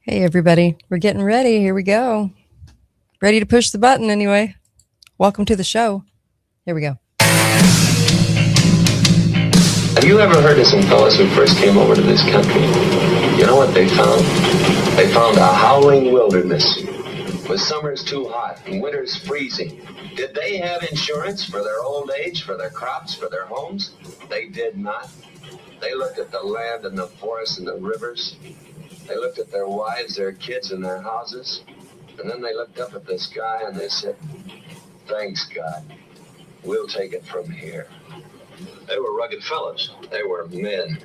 Hey, everybody. We're getting ready. Here we go. Ready to push the button anyway. Welcome to the show. Here we go. Have you ever heard of some fellas who first came over to this country? You know what they found? They found a howling wilderness with summers too hot and winters freezing. Did they have insurance for their old age, for their crops, for their homes? They did not. They looked at the land and the forests and the rivers. They looked at their wives, their kids, and their houses. And then they looked up at the sky and they said, "Thanks, God. We'll take it from here." They were rugged fellows. They were men.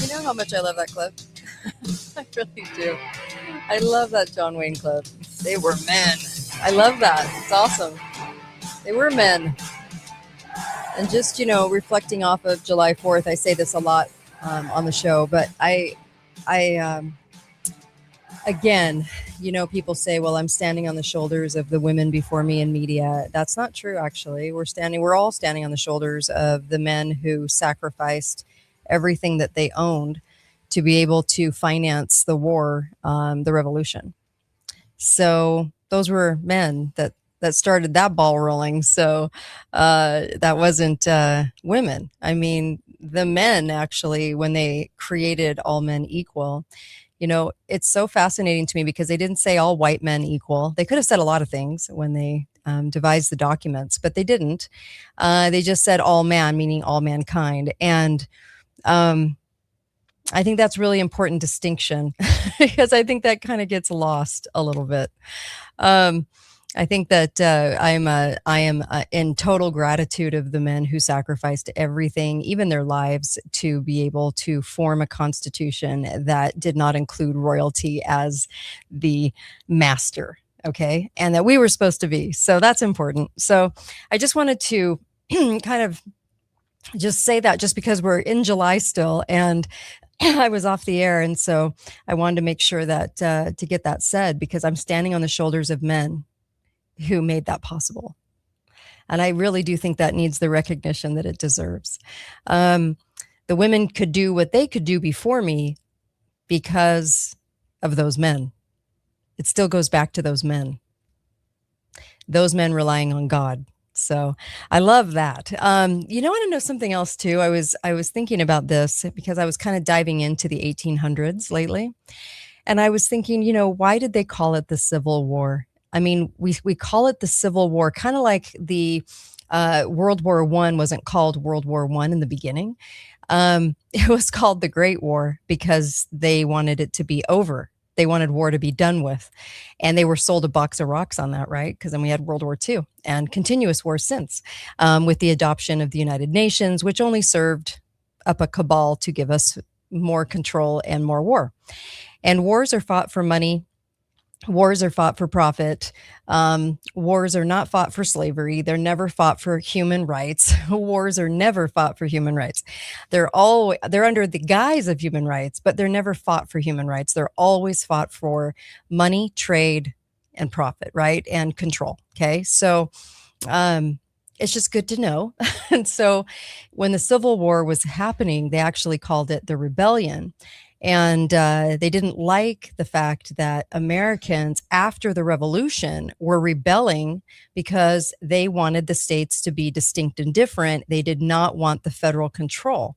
You know how much I love that clip? I really do. I love that John Wayne clip. They were men. I love that. It's awesome. They were men. And just, reflecting off of July 4th, I say this a lot on the show, but again, people say, well, I'm standing on the shoulders of the women before me in media. That's not true, actually. We're all standing on the shoulders of the men who sacrificed everything that they owned to be able to finance the war, the revolution. So those were men that started that ball rolling. So that wasn't women. I mean, the men actually, when they created all men equal, it's so fascinating to me because they didn't say all white men equal. They could have said a lot of things when they devised the documents, but they didn't. They just said all man, meaning all mankind. And I think that's really important distinction because I think that kind of gets lost a little bit. I think that I am in total gratitude of the men who sacrificed everything, even their lives, to be able to form a constitution that did not include royalty as the master. Okay. And that we were supposed to be. So that's important. So I just wanted to kind of just say that just because we're in July still and I was off the air. And so I wanted to make sure that to get that said, because I'm standing on the shoulders of men who made that possible. And I really do think that needs the recognition that it deserves. The women could do what they could do before me because of those men. It still goes back to those men relying on God. So I love that. I want to know something else too. I was thinking about this because I was kind of diving into the 1800s lately. And I was thinking, why did they call it the Civil War? I mean, we call it the Civil War, kind of like the World War I wasn't called World War I in the beginning. It was called the Great War because they wanted it to be over. They wanted war to be done with. And they were sold a box of rocks on that, right? Because then we had World War II and continuous wars since, with the adoption of the United Nations, which only served up a cabal to give us more control and more war. And wars are fought for money. Wars are fought for profit. Wars are not fought for slavery. They're never fought for human rights. Wars are never fought for human rights. They're under the guise of human rights, but they're never fought for human rights. They're always fought for money, trade, and profit, right? And control. Okay. So it's just good to know. And so when the Civil War was happening, they actually called it the rebellion. And they didn't like the fact that Americans, after the revolution, were rebelling because they wanted the states to be distinct and different. They did not want the federal control.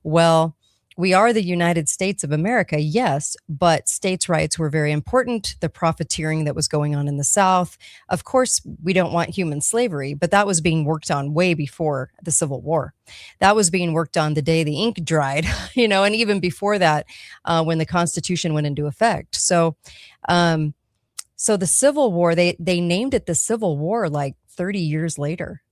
Well, we are the United States of America, yes, but states' rights were very important. The profiteering that was going on in the South. Of course, we don't want human slavery, but that was being worked on way before the Civil War. That was being worked on the day the ink dried, and even before that, when the Constitution went into effect. So the Civil War, they named it the Civil War like 30 years later.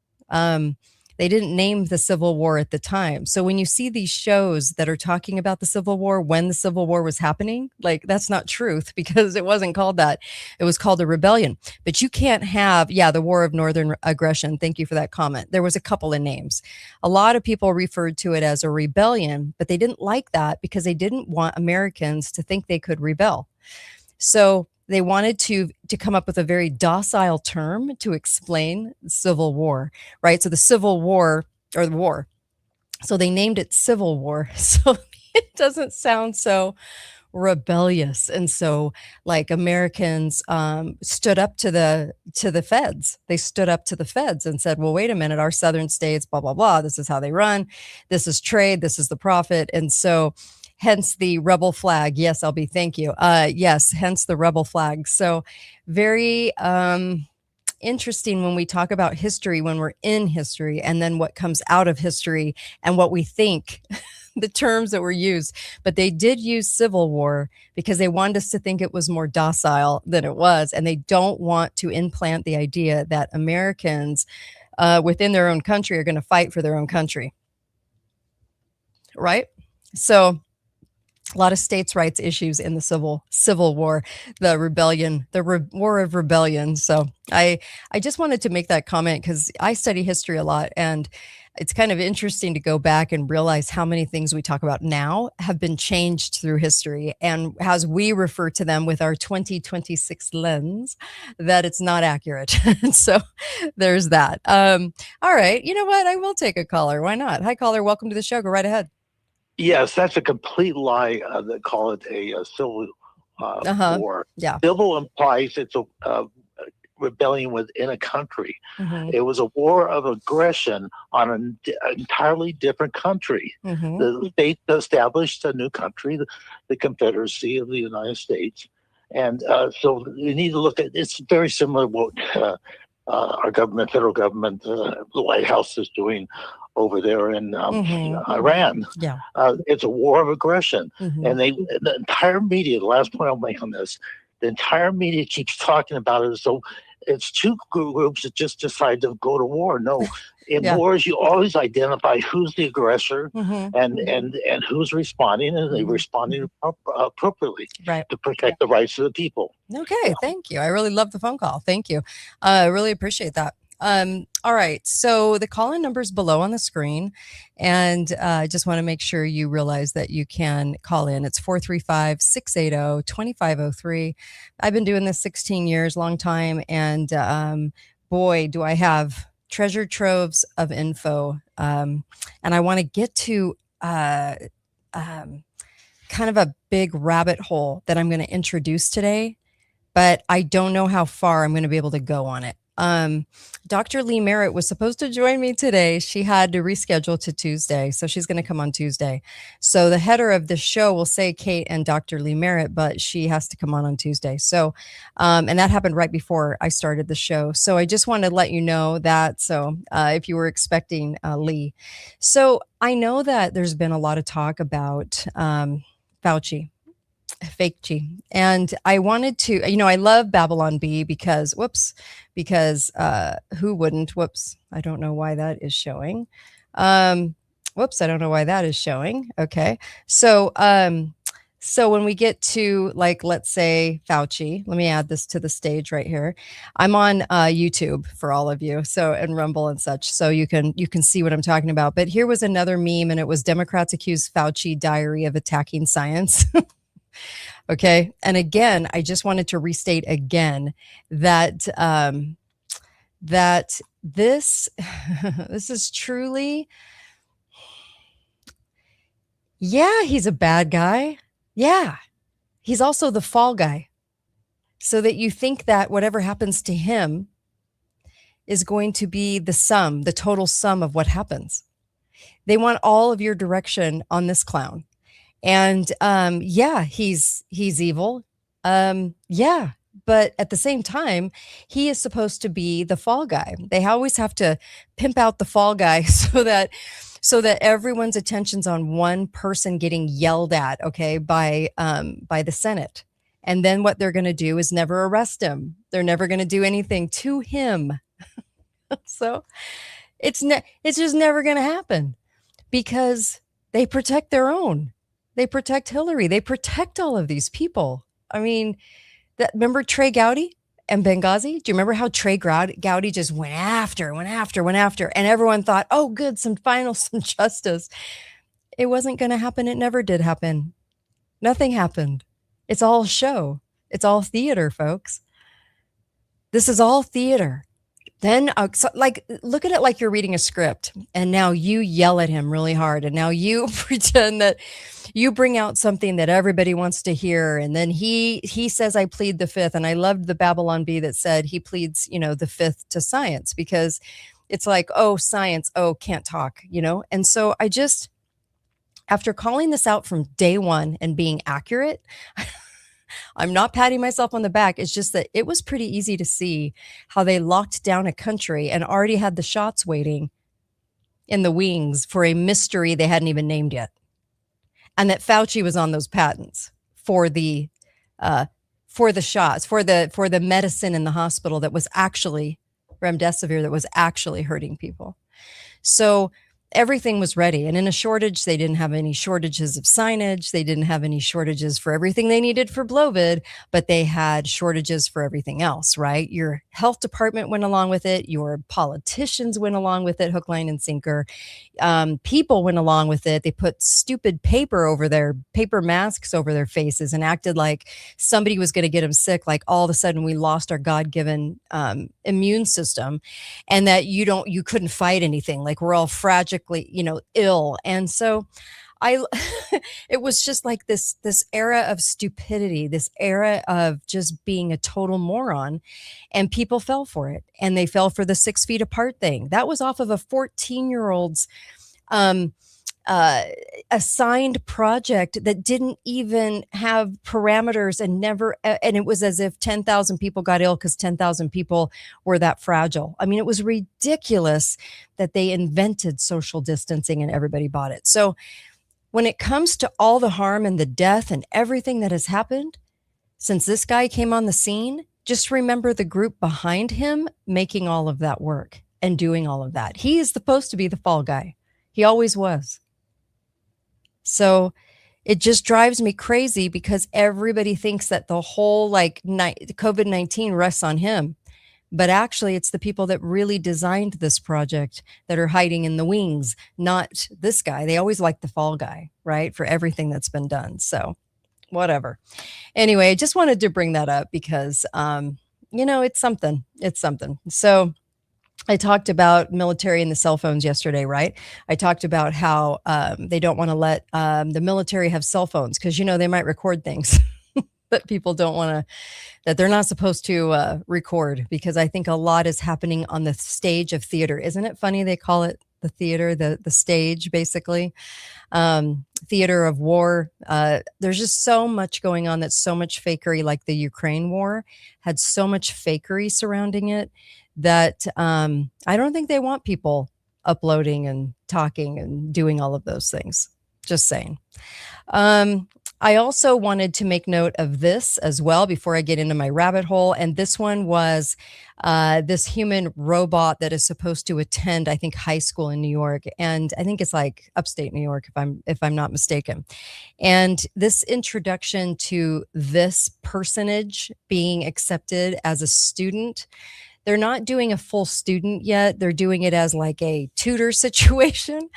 They didn't name the Civil War at the time. So when you see these shows that are talking about the Civil War, when the Civil War was happening, like that's not truth because it wasn't called that. It was called a rebellion. But you can't have, the War of Northern Aggression. Thank you for that comment. There was a couple of names. A lot of people referred to it as a rebellion, but they didn't like that because they didn't want Americans to think they could rebel. So they wanted to come up with a very docile term to explain the Civil War, right? So the Civil War, or the war, So they named it Civil War. So it doesn't sound so rebellious. And so like Americans stood up to the feds. They stood up to the feds and said, well, wait a minute, our southern states, blah, blah, blah. This is how they run. This is trade. This is the profit. And so hence the rebel flag. Yes, I'll be, thank you. Yes, hence the rebel flag. So very interesting when we talk about history, when we're in history, and then what comes out of history and what we think the terms that were used. But they did use Civil War because they wanted us to think it was more docile than it was. And they don't want to implant the idea that Americans within their own country are going to fight for their own country. Right? So a lot of states' rights issues in the Civil War, the rebellion, War of Rebellion. So I just wanted to make that comment because I study history a lot, and it's kind of interesting to go back and realize how many things we talk about now have been changed through history, and as we refer to them with our 2026 lens, that it's not accurate. So there's that. All right, you know what? I will take a caller. Why not? Hi, caller. Welcome to the show. Go right ahead. Yes, that's a complete lie. They call it a civil war. Yeah. Civil implies it's a rebellion within a country. Mm-hmm. It was a war of aggression on an entirely different country. Mm-hmm. The state established a new country, the Confederacy of the United States. And so you need to look at it's very similar to what our government, federal government, the White House is doing over there in Iran. Yeah. It's a war of aggression. Mm-hmm. And the entire media, the last point I'll make on this, the entire media keeps talking about it as though it's two groups that just decide to go to war. No, in wars, you always identify who's the aggressor and who's responding, and they responding appropriately to protect the rights of the people. Okay, thank you. I really love the phone call. Thank you. I really appreciate that. All right. So the call-in number is below on the screen. And I just want to make sure you realize that you can call in. It's 435-680-2503. I've been doing this 16 years, long time. And boy, do I have treasure troves of info. And I want to get to kind of a big rabbit hole that I'm going to introduce today, but I don't know how far I'm going to be able to go on it. Dr. Lee Merritt was supposed to join me today. She had to reschedule to Tuesday, so she's going to come on Tuesday. So the header of the show will say Kate and Dr. Lee Merritt, but she has to come on Tuesday. So, and that happened right before I started the show. So I just want to let you know that. So if you were expecting Lee. So I know that there's been a lot of talk about Fauci. Fake G. And I wanted to, I love Babylon Bee because who wouldn't? Whoops. I don't know why that is showing. I don't know why that is showing. Okay. So when we get to let's say Fauci, let me add this to the stage right here. I'm on YouTube for all of you. So, and Rumble and such. So you can see what I'm talking about. But here was another meme, and it was Democrats accuse Fauci diary of attacking science. Okay. And again, I just wanted to restate again that that this is truly, he's a bad guy. Yeah. He's also the fall guy. So that you think that whatever happens to him is going to be the total sum of what happens. They want all of your direction on this clown. And he's evil. But at the same time, he is supposed to be the fall guy. They always have to pimp out the fall guy so that everyone's attention's on one person getting yelled at, okay, by the Senate. And then what they're going to do is never arrest him. They're never going to do anything to him. So it's just never going to happen because they protect their own. They protect Hillary. They protect all of these people. I mean, remember Trey Gowdy and Benghazi? Do you remember how Trey Gowdy just went after, and everyone thought, oh, good, some justice. It wasn't going to happen. It never did happen. Nothing happened. It's all show. It's all theater, folks. This is all theater. Then, like, look at it like you're reading a script, and now you yell at him really hard, and now you pretend that you bring out something that everybody wants to hear, and then he says, "I plead the fifth," and I loved the Babylon Bee that said he pleads, the fifth to science because it's like, oh, science, oh, can't talk, and so I just after calling this out from day one and being accurate, I'm not patting myself on the back. It's just that it was pretty easy to see how they locked down a country and already had the shots waiting in the wings for a mystery they hadn't even named yet. And that Fauci was on those patents uh, for the shots, for the medicine in the hospital that was actually remdesivir that was actually hurting people. So everything was ready. And in a shortage, they didn't have any shortages of signage. They didn't have any shortages for everything they needed for Blovid, but they had shortages for everything else, right? Your health department went along with it. Your politicians went along with it, hook, line, and sinker. People went along with it. They put stupid paper masks over their faces and acted like somebody was going to get them sick. Like all of a sudden we lost our God-given immune system and that you couldn't fight anything. Like we're all fragile, ill. And so it was just like this era of stupidity, this era of just being a total moron, and people fell for it. And they fell for the 6 feet apart thing. That was off of a 14-year-old's um, assigned project that didn't even have parameters and it was as if 10,000 people got ill because 10,000 people were that fragile. I mean, it was ridiculous that they invented social distancing and everybody bought it. So when it comes to all the harm and the death and everything that has happened since this guy came on the scene, just remember the group behind him making all of that work and doing all of that. He is supposed to be the fall guy. He always was. So it just drives me crazy because everybody thinks that the whole COVID-19 rests on him. But actually, it's the people that really designed this project that are hiding in the wings, not this guy. They always like the fall guy, right? For everything that's been done. So whatever. Anyway, I just wanted to bring that up because, it's something. It's something. So I talked about military and the cell phones yesterday, right? I talked about how they don't want to let the military have cell phones because, they might record things that people don't want to, that they're not supposed to record, because I think a lot is happening on the stage of theater. Isn't it funny they call it the theater, the stage, basically? Theater of war. There's just so much going on that's so much fakery, like the Ukraine war had so much fakery surrounding it that I don't think they want people uploading and talking and doing all of those things. Just saying. I also wanted to make note of this as well before I get into my rabbit hole. And this one was this human robot that is supposed to attend, I think, high school in New York. And I think it's like upstate New York, if I'm not mistaken. And this introduction to this personage being accepted as a student, they're not doing a full student yet. They're doing it as like a tutor situation.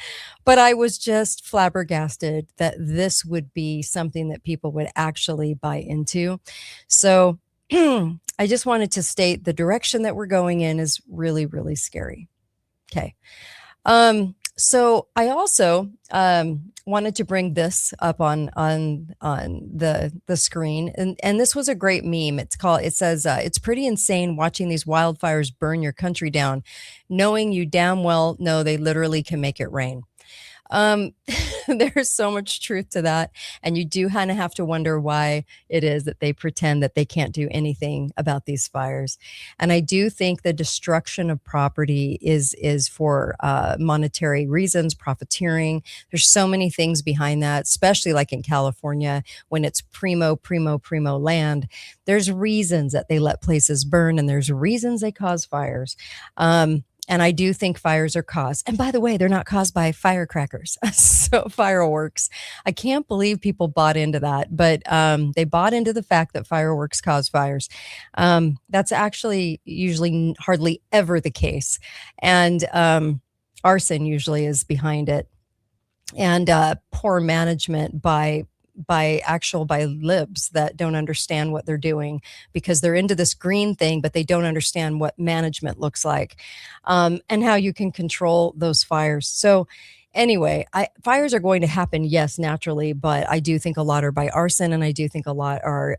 But I was just flabbergasted that this would be something that people would actually buy into. So I just wanted to state the direction that we're going in is really, really scary. Okay. So I also wanted to bring this up on the screen, and this was a great meme. It says it's pretty insane watching these wildfires burn your country down, knowing you damn well know they literally can make it rain. There's so much truth to that. And you do kind of have to wonder why it is that they pretend that they can't do anything about these fires. And I do think the destruction of property is for monetary reasons, profiteering. There's so many things behind that, especially like in California, when it's primo land. There's reasons that they let places burn, and there's reasons they cause fires. And I do think fires are caused. And by the way, they're not caused by firecrackers, so fireworks. I can't believe people bought into that, but they bought into the fact that fireworks cause fires. That's actually usually hardly ever the case. And arson usually is behind it. And poor management by by libs that don't understand what they're doing because they're into this green thing, but they don't understand what management looks like, and how you can control those fires. So anyway, fires are going to happen, yes, naturally, but I do think a lot are by arson, and I do think a lot are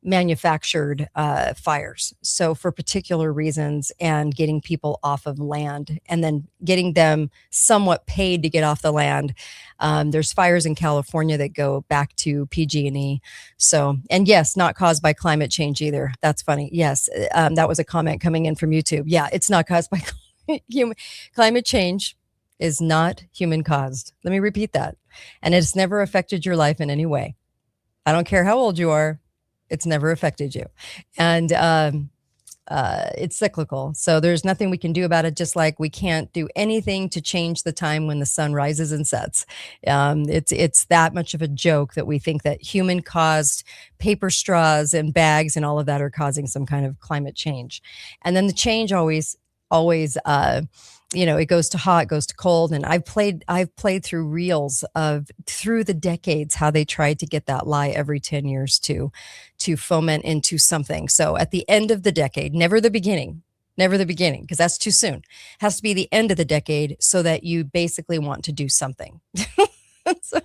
manufactured fires. So for particular reasons, and getting people off of land, and then getting them somewhat paid to get off the land. There's fires in California that go back to PG&E. So, and yes, not caused by climate change either. That's funny. Yes, that was a comment coming in from YouTube. Yeah, it's not caused by human climate change. Is not human caused. Let me repeat that. And it's never affected your life in any way. I don't care how old you are. It's never affected you. And it's cyclical. So there's nothing we can do about it, just like we can't do anything to change the time when the sun rises and sets. It's that much of a joke that we think that human caused paper straws and bags and all of that are causing some kind of climate change. And then the change always it goes to hot, it goes to cold. And I've played through reels of through the decades how they tried to get that lie every 10 years to foment into something. So at the end of the decade, never the beginning, because that's too soon. It has to be the end of the decade so that you basically want to do something. So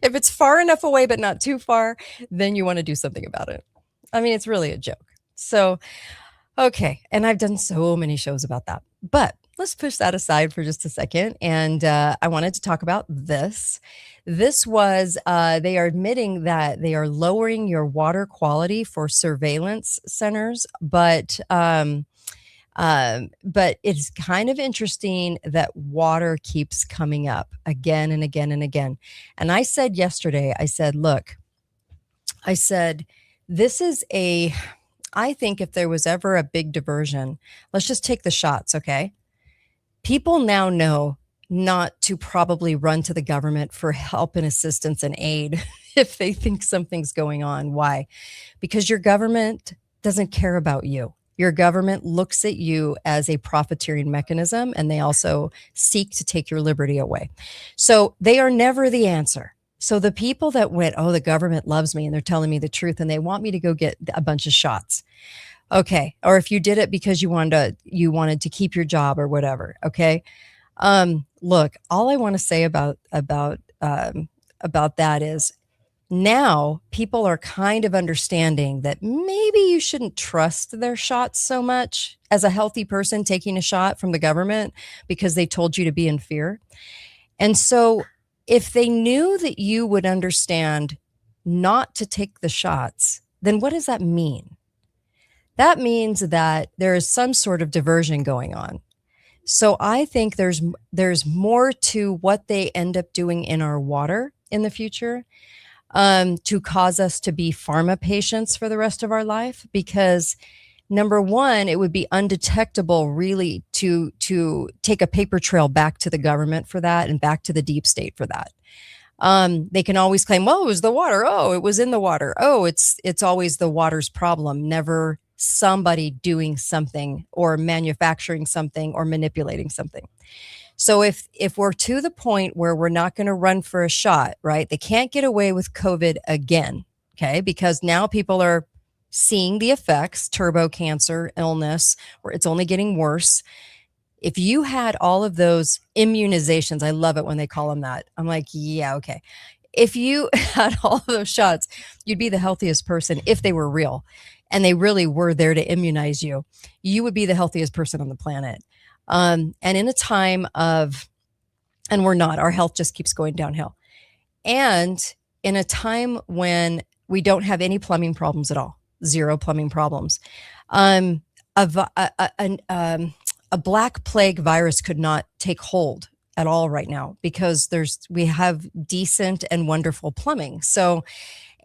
if it's far enough away but not too far, then you want to do something about it. I mean, it's really a joke. So, okay. And I've done so many shows about that. But let's push that aside for just a second. And I wanted to talk about this. This was, they are admitting that they are lowering your water quality for surveillance centers, but it's kind of interesting that water keeps coming up again and again and again. And I said yesterday, look, this is I think if there was ever a big diversion, let's just take the shots, okay? People now know not to probably run to the government for help and assistance and aid if they think something's going on. Why? Because your government doesn't care about you. Your government looks at you as a profiteering mechanism, and they also seek to take your liberty away. So they are never the answer. So the people that went, oh, the government loves me and they're telling me the truth and they want me to go get a bunch of shots. Okay. Or if you did it because you wanted to keep your job or whatever. Okay. Look, all I want to say about that is now people are kind of understanding that maybe you shouldn't trust their shots so much as a healthy person taking a shot from the government because they told you to be in fear. And so if they knew that you would understand not to take the shots, then what does that mean? That means that there is some sort of diversion going on. So I think there's more to what they end up doing in our water in the future to cause us to be pharma patients for the rest of our life. Because number one, it would be undetectable really to take a paper trail back to the government for that and back to the deep state for that. They can always claim, well, it was the water. Oh, it was in the water. Oh, it's always the water's problem, never somebody doing something or manufacturing something or manipulating something. So if we're to the point where we're not going to run for a shot, right? They can't get away with COVID again, okay? Because now people are seeing the effects, turbo cancer, illness, where it's only getting worse. If you had all of those immunizations, I love it when they call them that. I'm like, yeah, okay. If you had all of those shots, you'd be the healthiest person if they were real and they really were there to immunize you. You would be the healthiest person on the planet. And in a time of, and we're not, our health just keeps going downhill. And in a time when we don't have any plumbing problems at all, zero plumbing problems. A black plague virus could not take hold at all right now because we have decent and wonderful plumbing. So,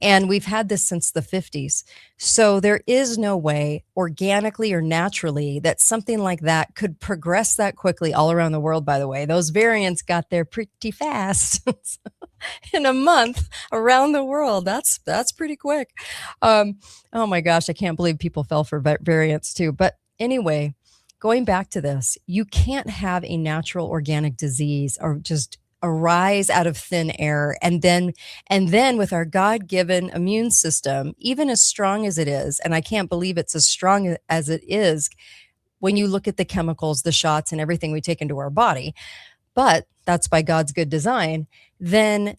and we've had this since the 50s. So there is no way organically or naturally that something like that could progress that quickly all around the world, by the way. Those variants got there pretty fast. In a month around the world. That's pretty quick. Oh my gosh, I can't believe people fell for variants too. But anyway, going back to this, you can't have a natural organic disease or just arise out of thin air. And then with our God-given immune system, even as strong as it is, and I can't believe it's as strong as it is when you look at the chemicals, the shots, and everything we take into our body, but that's by God's good design, then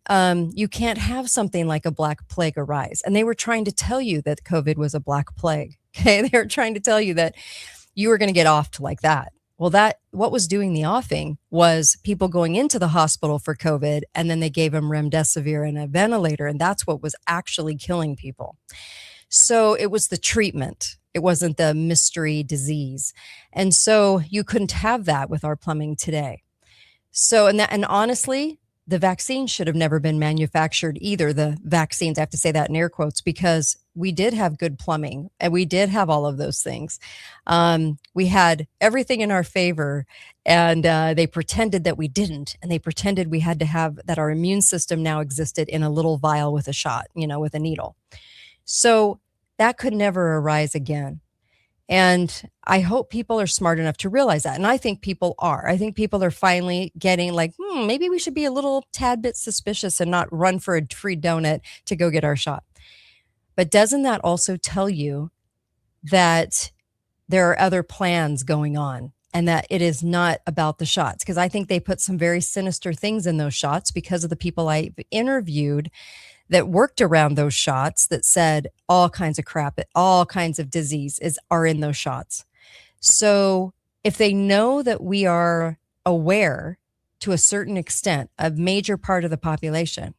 you can't have something like a black plague arise. And they were trying to tell you that COVID was a black plague. Okay. They were trying to tell you that you were going to get offed like that. Well, what was doing the offing was people going into the hospital for COVID, and then they gave them remdesivir and a ventilator, and that's what was actually killing people. So it was the treatment. It wasn't the mystery disease. And so you couldn't have that with our plumbing today. So, and honestly, the vaccine should have never been manufactured either. The vaccines, I have to say that in air quotes, because we did have good plumbing and we did have all of those things. We had everything in our favor, and they pretended that we didn't. And they pretended we had to have that our immune system now existed in a little vial with a shot, with a needle. So that could never arise again. And I hope people are smart enough to realize that. And I think people are. I think people are finally getting like, maybe we should be a little tad bit suspicious and not run for a free donut to go get our shot. But doesn't that also tell you that there are other plans going on and that it is not about the shots? Because I think they put some very sinister things in those shots because of the people I interviewed that worked around those shots that said all kinds of crap, all kinds of disease are in those shots. So if they know that we are aware to a certain extent, a major part of the population,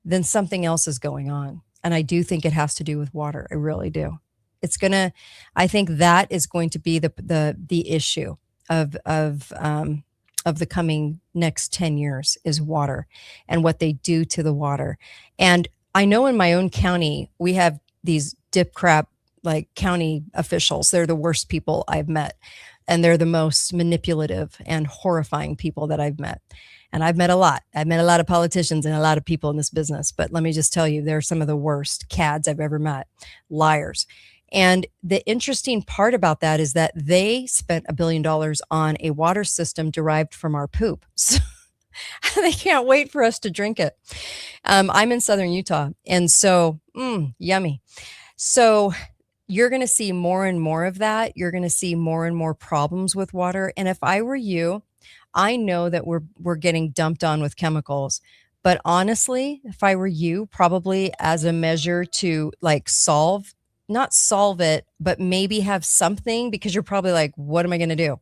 then something else is going on. And I do think it has to do with water. I really do. I think that is going to be the issue of the coming next 10 years is water and what they do to the water. And I know in my own county, we have these dip crap like county officials. They're the worst people I've met. And they're the most manipulative and horrifying people that I've met. And I've met a lot. I've met a lot of politicians and a lot of people in this business. But let me just tell you, they're some of the worst cads I've ever met, liars. And the interesting part about that is that they spent $1 billion on a water system derived from our poop. So they can't wait for us to drink it. I'm in Southern Utah. And so, yummy. So you're going to see more and more of that. You're going to see more and more problems with water. And if I were you, I know that we're getting dumped on with chemicals. But honestly, if I were you, probably as a measure to like not solve it, but maybe have something, because you're probably like, what am I going to do?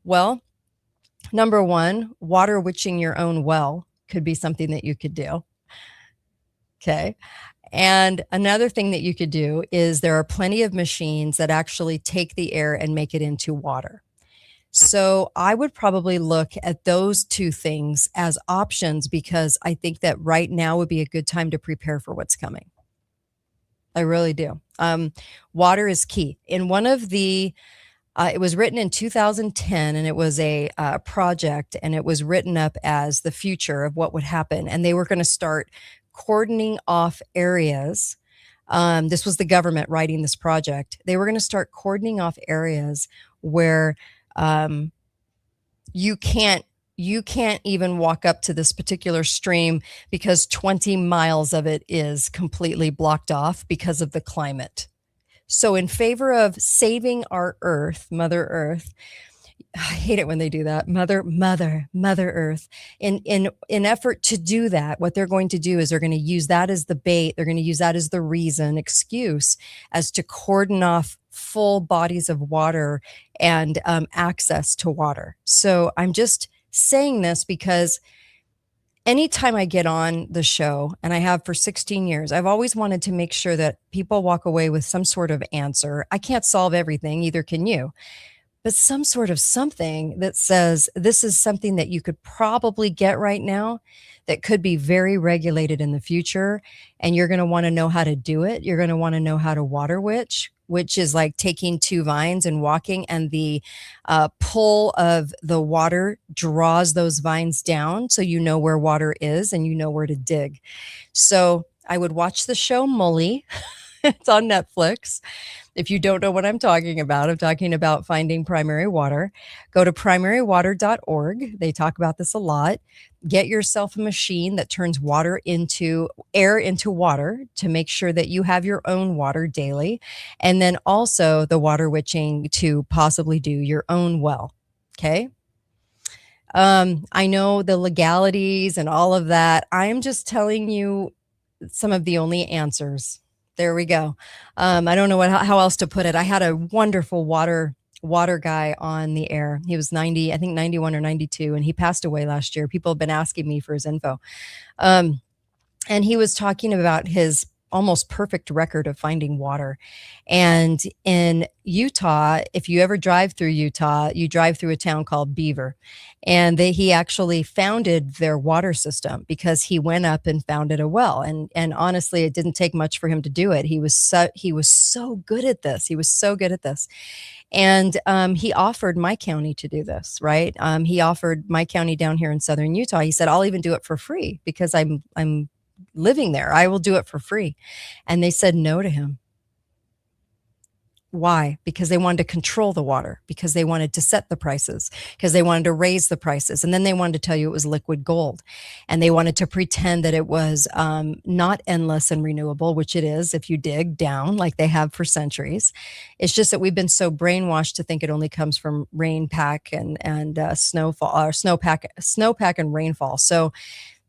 Well, number one, water witching your own well could be something that you could do. Okay. And another thing that you could do is there are plenty of machines that actually take the air and make it into water. So I would probably look at those two things as options, because I think that right now would be a good time to prepare for what's coming. I really do. Water is key. In one of the, it was written in 2010, and it was a project, and it was written up as the future of what would happen. And they were going to start cordoning off areas. This was the government writing this project. They were going to start cordoning off areas where you can't even walk up to this particular stream because 20 miles of it is completely blocked off because of the climate. So in favor of saving our Earth, Mother Earth, I hate it when they do that. Mother Earth. In effort to do that, what they're going to do is they're going to use that as the bait. They're going to use that as the excuse as to cordon off full bodies of water and access to water. So I'm just saying this because anytime I get on the show, and I have for 16 years, I've always wanted to make sure that people walk away with some sort of answer. I can't solve everything, either can you, but some sort of something that says this is something that you could probably get right now that could be very regulated in the future. And you're going to want to know how to do it. You're going to want to know how to water witch, which is like taking two vines and walking, and the pull of the water draws those vines down. So you know where water is and you know where to dig. So I would watch the show Mully. It's on Netflix. If you don't know what I'm talking about finding primary water. Go to primarywater.org. They talk about this a lot. Get yourself a machine that turns air into water to make sure that you have your own water daily. And then also the water witching to possibly do your own well. Okay. I know the legalities and all of that. I am just telling you some of the only answers. There we go. I don't know how else to put it. I had a wonderful water guy on the air. He was 90, I think 91 or 92, and he passed away last year. People have been asking me for his info. And he was talking about his almost perfect record of finding water. And in Utah, if you ever drive through Utah, you drive through a town called Beaver. And he actually founded their water system because he went up and founded a well. And honestly, it didn't take much for him to do it. He was so good at this. He was so good at this. And he offered my county to do this, right? He offered my county down here in southern Utah. He said, I'll even do it for free because I'm living there. I will do it for free. And they said no to him. Why? Because they wanted to control the water, because they wanted to set the prices, because they wanted to raise the prices. And then they wanted to tell you it was liquid gold. And they wanted to pretend that it was not endless and renewable, which it is if you dig down like they have for centuries. It's just that we've been so brainwashed to think it only comes from rain pack and snowfall, or snowpack and rainfall. So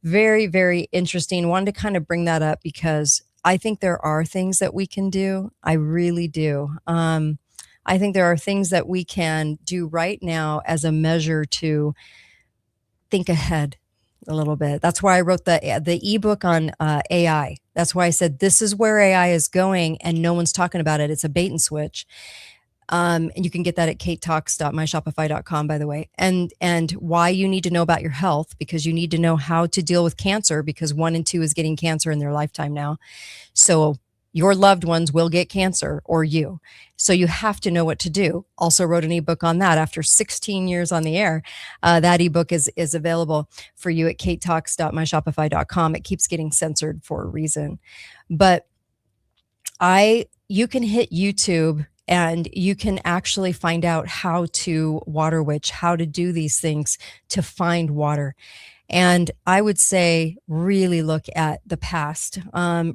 very, very interesting. Wanted to kind of bring that up because I think there are things that we can do. I really do. I think there are things that we can do right now as a measure to think ahead a little bit. That's why I wrote the ebook on AI. That's why I said this is where AI is going, and no one's talking about it. It's a bait and switch. And you can get that at katetalks.myshopify.com, by the way. And why you need to know about your health, because you need to know how to deal with cancer, because 1 in 2 is getting cancer in their lifetime now. So your loved ones will get cancer, or you. So you have to know what to do. Also wrote an ebook on that after 16 years on the air. That ebook is available for you at katetalks.myshopify.com. It keeps getting censored for a reason. But you can hit YouTube and you can actually find out how to water witch, how to do these things to find water. And I would say really look at the past,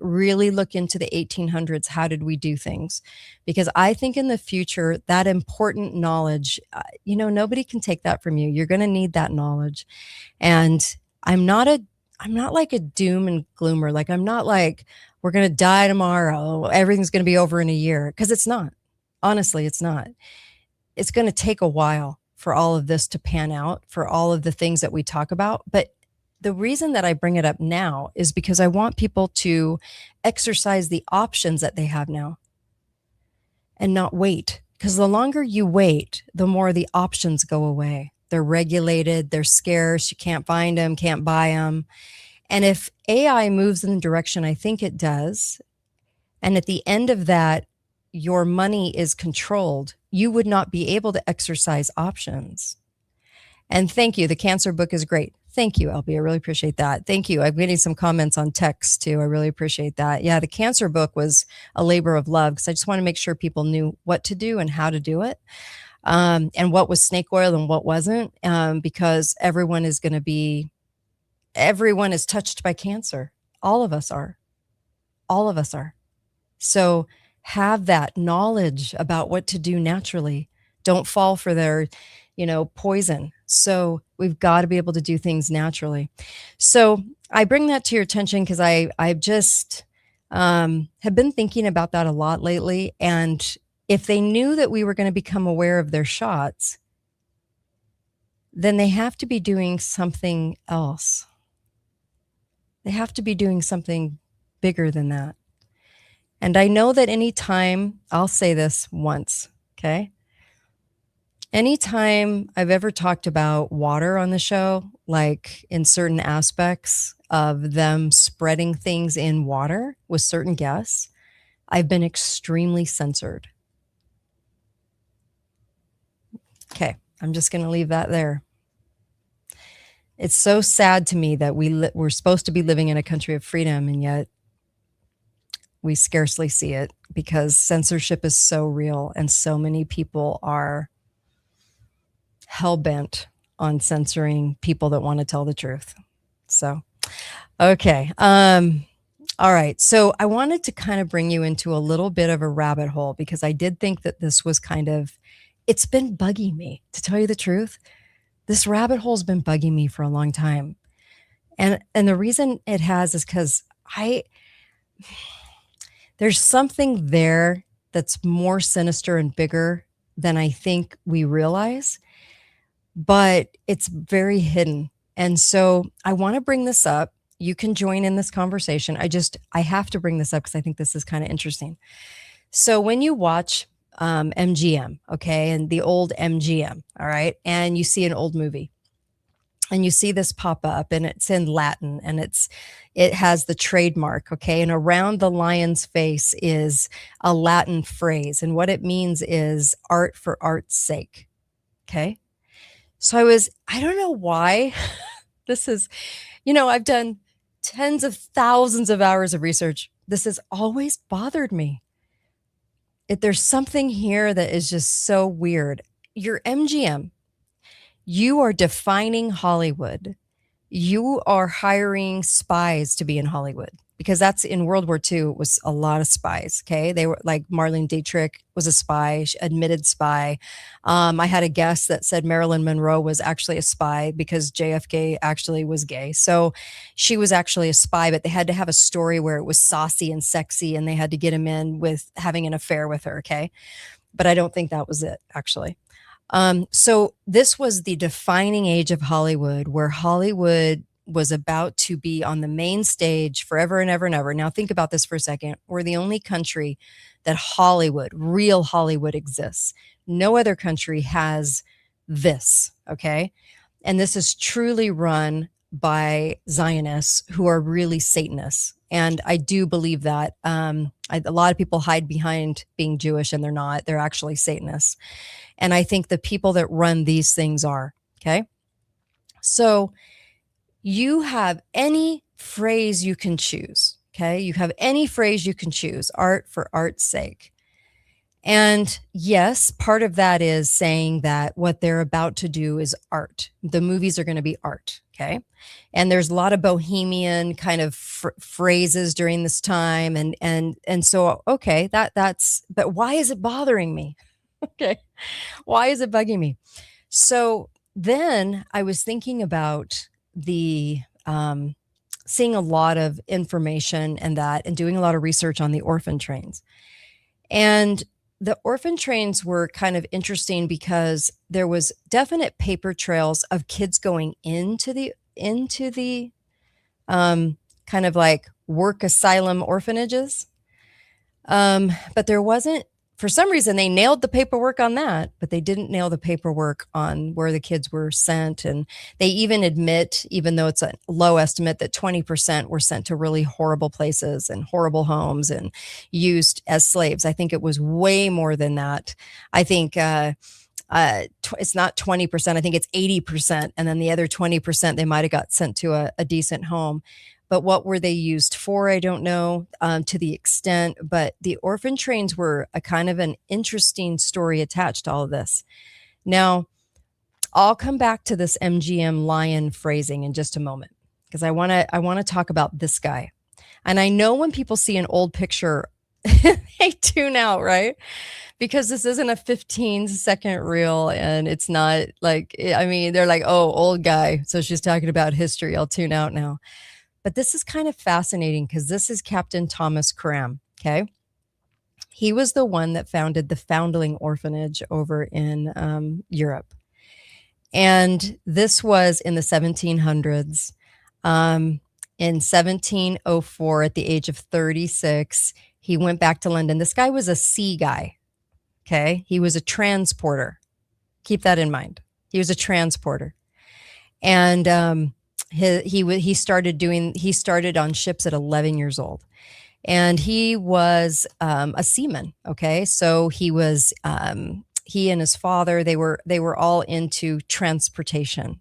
really look into the 1800s. How did we do things? Because I think in the future, that important knowledge, nobody can take that from you. You're going to need that knowledge. And I'm not like a doom and gloomer. Like, I'm not like, we're going to die tomorrow, everything's going to be over in a year, because it's not. Honestly, it's not. It's going to take a while for all of this to pan out, for all of the things that we talk about. But the reason that I bring it up now is because I want people to exercise the options that they have now and not wait. Because the longer you wait, the more the options go away. They're regulated, they're scarce, you can't find them, can't buy them. And if AI moves in the direction I think it does, and at the end of that, your money is controlled, you would not be able to exercise options. And thank you. The cancer book is great. Thank you, LB. I really appreciate that. Thank you. I'm getting some comments on text too. I really appreciate that. Yeah, the cancer book was a labor of love because I just want to make sure people knew what to do and how to do it. And what was snake oil and what wasn't, because everyone is touched by cancer. All of us are. All of us are. So have that knowledge about what to do naturally. Don't fall for their, poison. So we've got to be able to do things naturally. So I bring that to your attention because I just have been thinking about that a lot lately. And if they knew that we were going to become aware of their shots, then they have to be doing something else. They have to be doing something bigger than that. And I know that anytime, I'll say this once, okay? Anytime I've ever talked about water on the show, like in certain aspects of them spreading things in water with certain guests, I've been extremely censored. Okay, I'm just going to leave that there. It's so sad to me that we're supposed to be living in a country of freedom, and yet we scarcely see it because censorship is so real and so many people are hell-bent on censoring people that want to tell the truth. So, okay. All right. So I wanted to kind of bring you into a little bit of a rabbit hole because I did think that this was kind of, it's been bugging me, to tell you the truth. This rabbit hole's been bugging me for a long time. And the reason it has is because there's something there that's more sinister and bigger than I think we realize, but it's very hidden. And so I want to bring this up. You can join in this conversation. I have to bring this up because I think this is kind of interesting. So when you watch MGM, okay, and the old MGM, all right, and you see an old movie, and you see this pop up and it's in Latin and it has the trademark, okay? And around the lion's face is a Latin phrase. And what it means is art for art's sake. Okay. So I don't know why this is, I've done tens of thousands of hours of research. This has always bothered me. There's something here that is just so weird. Your MGM, you are defining Hollywood. You are hiring spies to be in Hollywood because that's in World War II. It was a lot of spies. Okay. They were like Marlene Dietrich was a spy, admitted spy. I had a guest that said Marilyn Monroe was actually a spy because JFK actually was gay. So she was actually a spy, but they had to have a story where it was saucy and sexy and they had to get him in with having an affair with her. Okay. But I don't think that was it actually. So this was the defining age of Hollywood, where Hollywood was about to be on the main stage forever and ever and ever. Now think about this for a second. We're the only country that real Hollywood exists. No other country has this, okay? And this is truly run by Zionists who are really Satanists. And I do believe that. A lot of people hide behind being Jewish and they're not. They're actually Satanists. And I think the people that run these things are, okay? So you have any phrase you can choose, okay? You have any phrase you can choose, art for art's sake. And yes, part of that is saying that what they're about to do is art. The movies are going to be art, okay? And there's a lot of bohemian kind of phrases during this time. And so, okay, but why is it bothering me? Okay. Why is it bugging me? So then I was thinking about seeing a lot of information and doing a lot of research on the orphan trains. And the orphan trains were kind of interesting because there was definite paper trails of kids going into the kind of like work asylum orphanages. But there wasn't, for some reason, they nailed the paperwork on that, but they didn't nail the paperwork on where the kids were sent. And they even admit, even though it's a low estimate, that 20% were sent to really horrible places and horrible homes and used as slaves. I think it was way more than that. I think it's not 20%. I think it's 80%. And then the other 20%, they might have got sent to a decent home. But what were they used for? I don't know to the extent, but the orphan trains were a kind of an interesting story attached to all of this. Now, I'll come back to this MGM lion phrasing in just a moment because I want to talk about this guy. And I know when people see an old picture, they tune out, right? Because this isn't a 15-second reel and it's not like, I mean, they're like, oh, old guy. So she's talking about history. I'll tune out now. But this is kind of fascinating because this is Captain Thomas Cram, okay? He was the one that founded the Foundling Orphanage over in Europe. And this was in the 1700s. In 1704, at the age of 36, he went back to London. This guy was a sea guy, okay? He was a transporter. Keep that in mind. He was a transporter. And he started on ships at 11 years old, and he was a seaman. Okay, so he and his father, they were all into transportation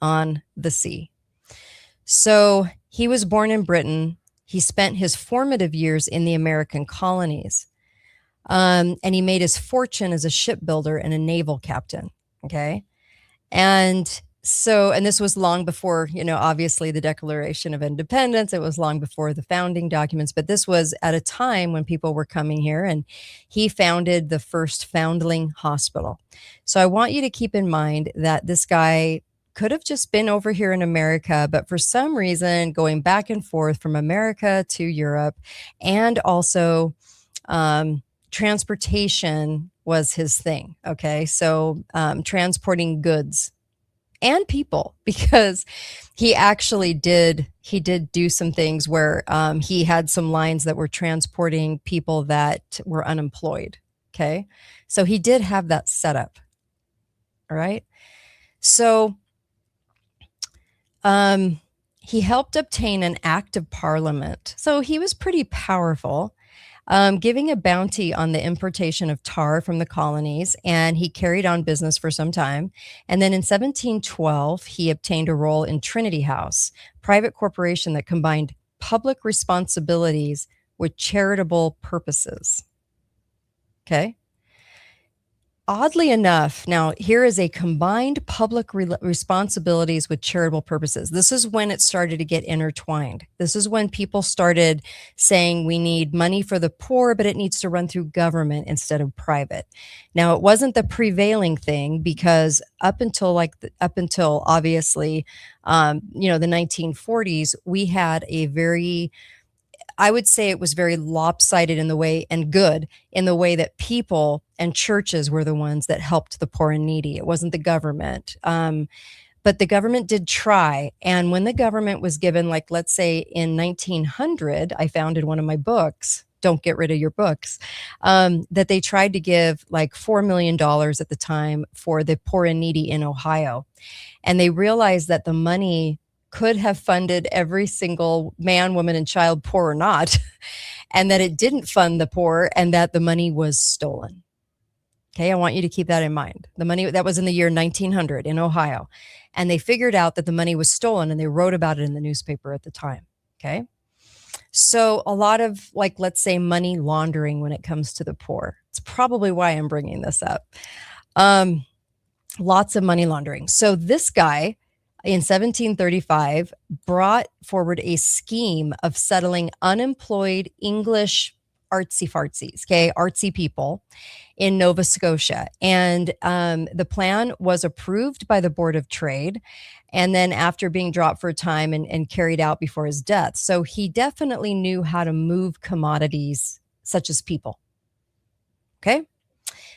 on the sea. So he was born in Britain. He spent his formative years in the American colonies. And he made his fortune as a shipbuilder and a naval captain. Okay. And so, and this was long before, obviously the Declaration of Independence. It was long before the founding documents, but this was at a time when people were coming here, and he founded the first foundling hospital. So I want you to keep in mind that this guy could have just been over here in America, but for some reason, going back and forth from America to Europe, and also transportation was his thing. Okay. So transporting goods and people, because he did do some things where he had some lines that were transporting people that were unemployed. Okay. So he did have that set up. All right. So he helped obtain an act of parliament. So he was pretty powerful, giving a bounty on the importation of tar from the colonies, and he carried on business for some time. And then in 1712, he obtained a role in Trinity House, private corporation that combined public responsibilities with charitable purposes. Okay. Oddly enough, now here is a combined public responsibilities with charitable purposes. This is when it started to get intertwined. This is when people started saying we need money for the poor, but it needs to run through government instead of private. Now, it wasn't the prevailing thing, because up until obviously, the 1940s, we had a very, I would say it was very lopsided in the way, and good in the way, that people and churches were the ones that helped the poor and needy. It wasn't the government. But the government did try. And when the government was given, like, let's say in 1900, I found in one of my books, Don't Get Rid of Your Books, that they tried to give like $4 million at the time for the poor and needy in Ohio. And they realized that the money could have funded every single man, woman, and child, poor or not, and that it didn't fund the poor, and that the money was stolen. Okay, I want you to keep that in mind. The money that was in the year 1900 in Ohio, and they figured out that the money was stolen, and they wrote about it in the newspaper at the time. Okay, so a lot of, like, let's say, money laundering when it comes to the poor. It's probably why I'm bringing this up. Lots of money laundering. So this guy, in 1735, brought forward a scheme of settling unemployed English artsy-fartsies, okay, artsy people in Nova Scotia. And the plan was approved by the Board of Trade, and then after being dropped for a time and carried out before his death. So he definitely knew how to move commodities such as people. Okay.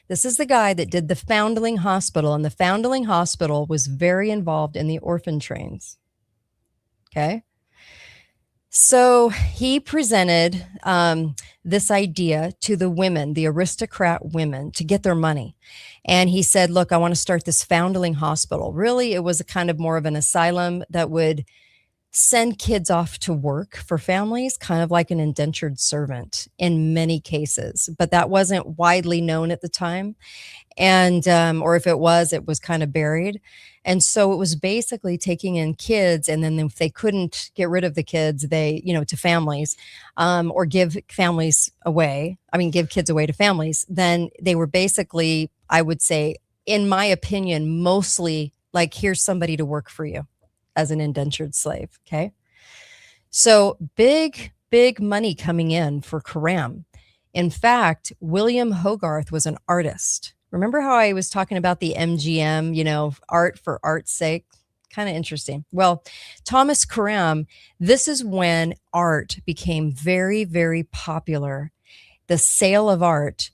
This is the guy that did the Foundling Hospital, and the Foundling Hospital was very involved in the orphan trains. Okay. So he presented this idea to the women, the aristocrat women, to get their money. And he said, look, I want to start this Foundling Hospital. Really, it was a kind of more of an asylum that would send kids off to work for families, kind of like an indentured servant in many cases. But that wasn't widely known at the time. And, or if it was kind of buried. And so it was basically taking in kids, and then if they couldn't get rid of the kids, they, to families, or give kids away to families, then they were basically, I would say, in my opinion, mostly like, here's somebody to work for you as an indentured slave. Okay. So big money coming in for Karam. In fact, William Hogarth was an artist. Remember how I was talking about the MGM, art for art's sake? Kind of interesting. Well, Thomas Karam, this is when art became very, very popular. The sale of art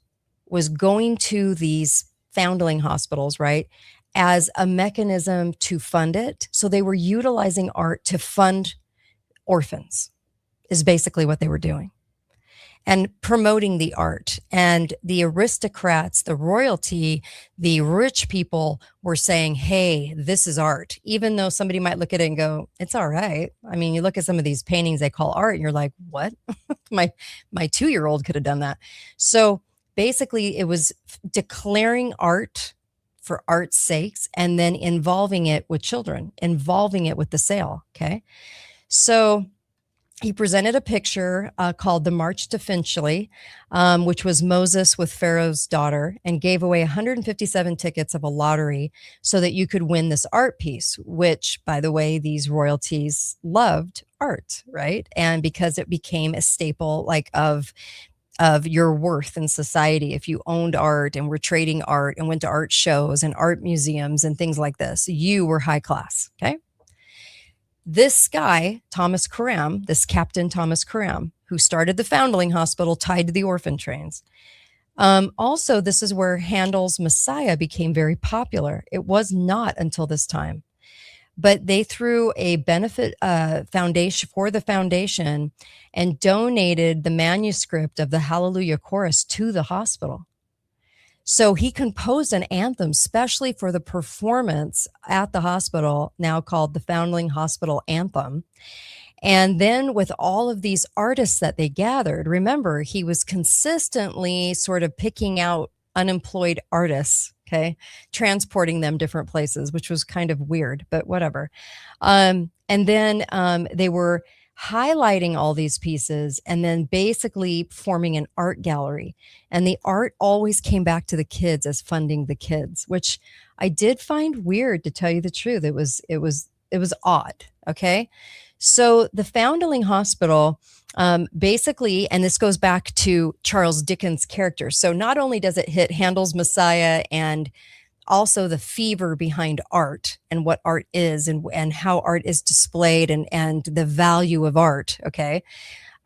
was going to these foundling hospitals, right, as a mechanism to fund it. So they were utilizing art to fund orphans, is basically what they were doing, and promoting the art. And the aristocrats, the royalty, the rich people were saying, hey, this is art. Even though somebody might look at it and go, it's all right. I mean, you look at some of these paintings they call art, and you're like, what? my 2-year-old could have done that. So basically it was declaring art for art's sakes, and then involving it with children, involving it with the sale. Okay. So he presented a picture called the March to Finchley, which was Moses with Pharaoh's daughter, and gave away 157 tickets of a lottery so that you could win this art piece, which, by the way, these royalties loved art, right? And because it became a staple like of your worth in society if you owned art and were trading art and went to art shows and art museums and things like this, you were high class, okay? This guy, Thomas Karam, this Captain Thomas Karam, who started the Foundling Hospital tied to the orphan trains. Also, this is where Handel's Messiah became very popular. It was not until this time. But they threw a benefit foundation for the foundation and donated the manuscript of the Hallelujah Chorus to the hospital. So he composed an anthem specially for the performance at the hospital, now called the Foundling Hospital Anthem. And then with all of these artists that they gathered, remember, he was consistently sort of picking out unemployed artists, okay, transporting them different places, which was kind of weird, but whatever. And then they were highlighting all these pieces and then basically forming an art gallery. And the art always came back to the kids as funding the kids, which I did find weird, to tell you the truth. It was odd. Okay. So the Foundling Hospital, basically, and this goes back to Charles Dickens' character. So not only does it hit Handel's Messiah and also the fever behind art and what art is and how art is displayed and the value of art. Okay.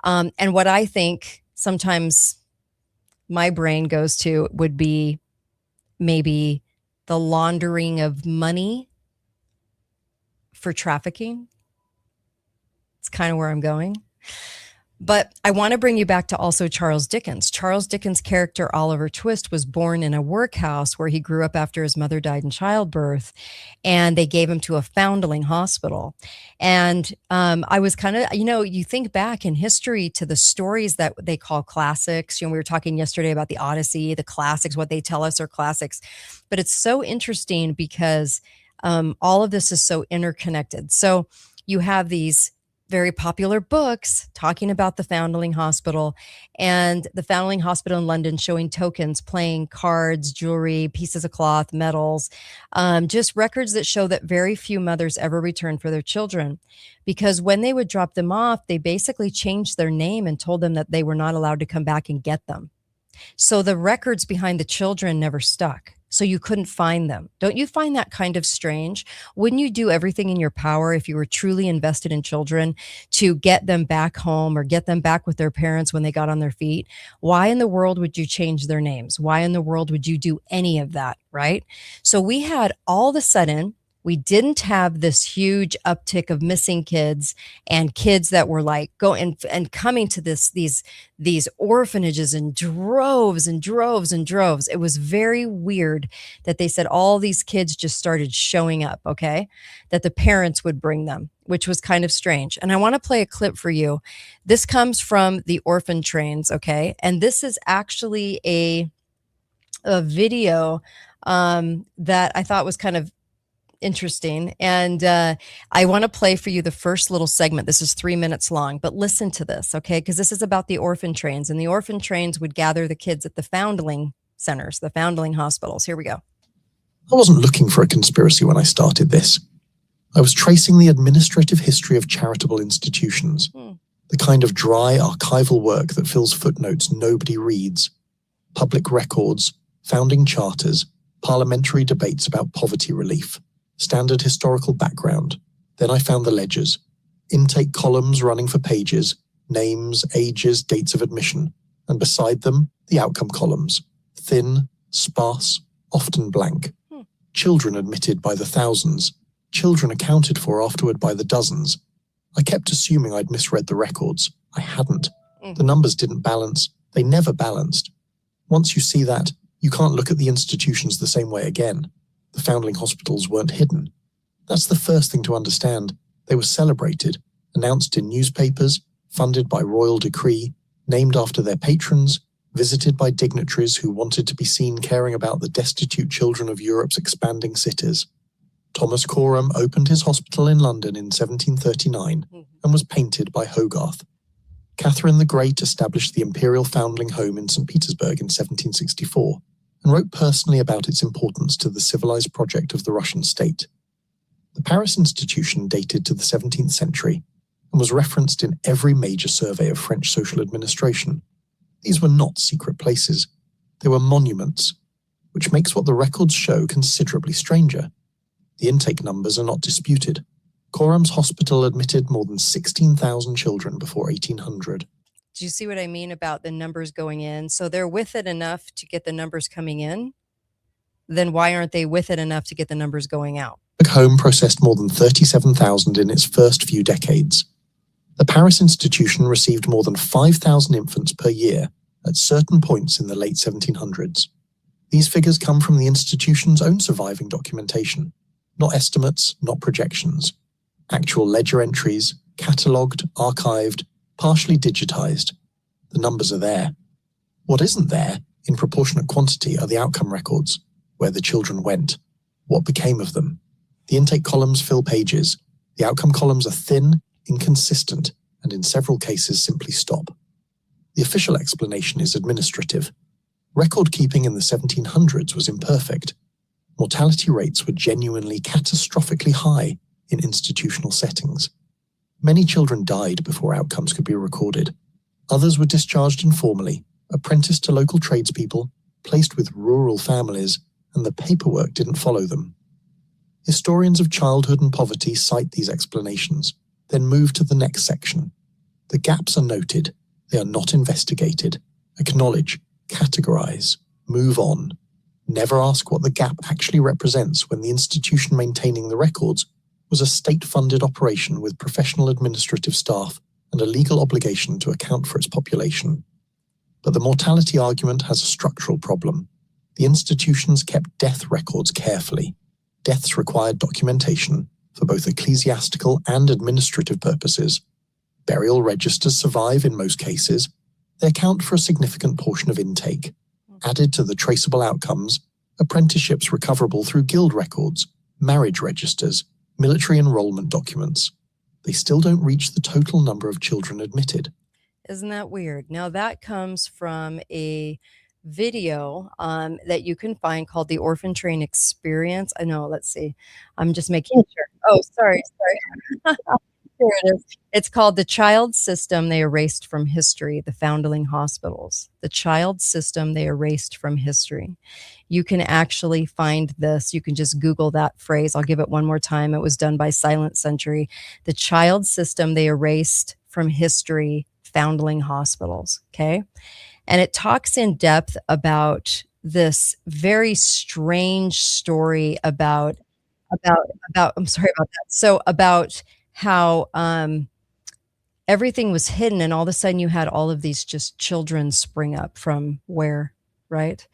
And what I think sometimes my brain goes to would be maybe the laundering of money for trafficking. It's kind of where I'm going. But I want to bring you back to also Charles Dickens. Charles Dickens' character, Oliver Twist, was born in a workhouse where he grew up after his mother died in childbirth, and they gave him to a foundling hospital. And I was kind of, you think back in history to the stories that they call classics. We were talking yesterday about the Odyssey, the classics, what they tell us are classics. But it's so interesting because all of this is so interconnected. So you have these very popular books talking about the Foundling Hospital and the Foundling Hospital in London, showing tokens, playing cards, jewelry, pieces of cloth, medals, just records that show that very few mothers ever returned for their children, because when they would drop them off, they basically changed their name and told them that they were not allowed to come back and get them. So the records behind the children never stuck. So you couldn't find them. Don't you find that kind of strange? Wouldn't you do everything in your power if you were truly invested in children to get them back home or get them back with their parents when they got on their feet? Why in the world would you change their names? Why in the world would you do any of that, right? So we had all of a sudden, we didn't have this huge uptick of missing kids and kids that were like going and coming to these orphanages in droves and droves and droves. It was very weird that they said all these kids just started showing up, okay? That the parents would bring them, which was kind of strange. And I want to play a clip for you. This comes from the orphan trains, okay? And this is actually a video that I thought was kind of interesting. And I want to play for you the first little segment. This is 3 minutes long, but listen to this, okay? Because this is about the orphan trains, and the orphan trains would gather the kids at the foundling centers, the foundling hospitals. Here we go. I wasn't looking for a conspiracy when I started this. I was tracing the administrative history of charitable institutions, the kind of dry archival work that fills footnotes nobody reads, public records, founding charters, parliamentary debates about poverty relief, standard historical background. Then I found the ledgers, intake columns running for pages, names, ages, dates of admission, and beside them, the outcome columns, thin, sparse, often blank. Children admitted by the thousands, children accounted for afterward by the dozens. I kept assuming I'd misread the records. I hadn't. The numbers didn't balance. They never balanced. Once you see that, you can't look at the institutions the same way again. The foundling hospitals weren't hidden. That's the first thing to understand. They were celebrated, announced in newspapers, funded by royal decree, named after their patrons, visited by dignitaries who wanted to be seen caring about the destitute children of Europe's expanding cities. Thomas Coram opened his hospital in London in 1739 and was painted by Hogarth. Catherine the Great established the Imperial Foundling Home in St. Petersburg in 1764 and wrote personally about its importance to the civilized project of the Russian state. The Paris institution dated to the 17th century and was referenced in every major survey of French social administration. These were not secret places. They were monuments, which makes what the records show considerably stranger. The intake numbers are not disputed. Coram's hospital admitted more than 16,000 children before 1800. Do you see what I mean about the numbers going in? So they're with it enough to get the numbers coming in. Then why aren't they with it enough to get the numbers going out? The home processed more than 37,000 in its first few decades. The Paris institution received more than 5,000 infants per year at certain points in the late 1700s. These figures come from the institution's own surviving documentation, not estimates, not projections. Actual ledger entries, catalogued, archived, partially digitized. The numbers are there. What isn't there, in proportionate quantity, are the outcome records, where the children went, what became of them. The intake columns fill pages. The outcome columns are thin, inconsistent, and in several cases simply stop. The official explanation is administrative. Record keeping in the 1700s was imperfect. Mortality rates were genuinely catastrophically high in institutional settings. Many children died before outcomes could be recorded. Others were discharged informally, apprenticed to local tradespeople, placed with rural families, and the paperwork didn't follow them. Historians of childhood and poverty cite these explanations, then move to the next section. The gaps are noted, they are not investigated. Acknowledge, categorize, move on. Never ask what the gap actually represents when the institution maintaining the records was a state-funded operation with professional administrative staff and a legal obligation to account for its population. But the mortality argument has a structural problem. The institutions kept death records carefully. Deaths required documentation for both ecclesiastical and administrative purposes. Burial registers survive in most cases. They account for a significant portion of intake. Added to the traceable outcomes, apprenticeships recoverable through guild records, marriage registers, military enrollment documents. They still don't reach the total number of children admitted. Isn't that weird? Now that comes from a video that you can find called the Orphan Train Experience. I know, let's see. I'm just making sure. Oh, sorry. Here it is. It's called The Child System They Erased from History, the Foundling Hospitals. The Child System They Erased from History. You can actually find this. You can just Google that phrase. I'll give it one more time. It was done by Silent Century. The Child System They Erased from History, Foundling Hospitals. Okay. And it talks in depth about this very strange story about I'm sorry about that. So about how everything was hidden, and all of a sudden you had all of these just children spring up from where, right?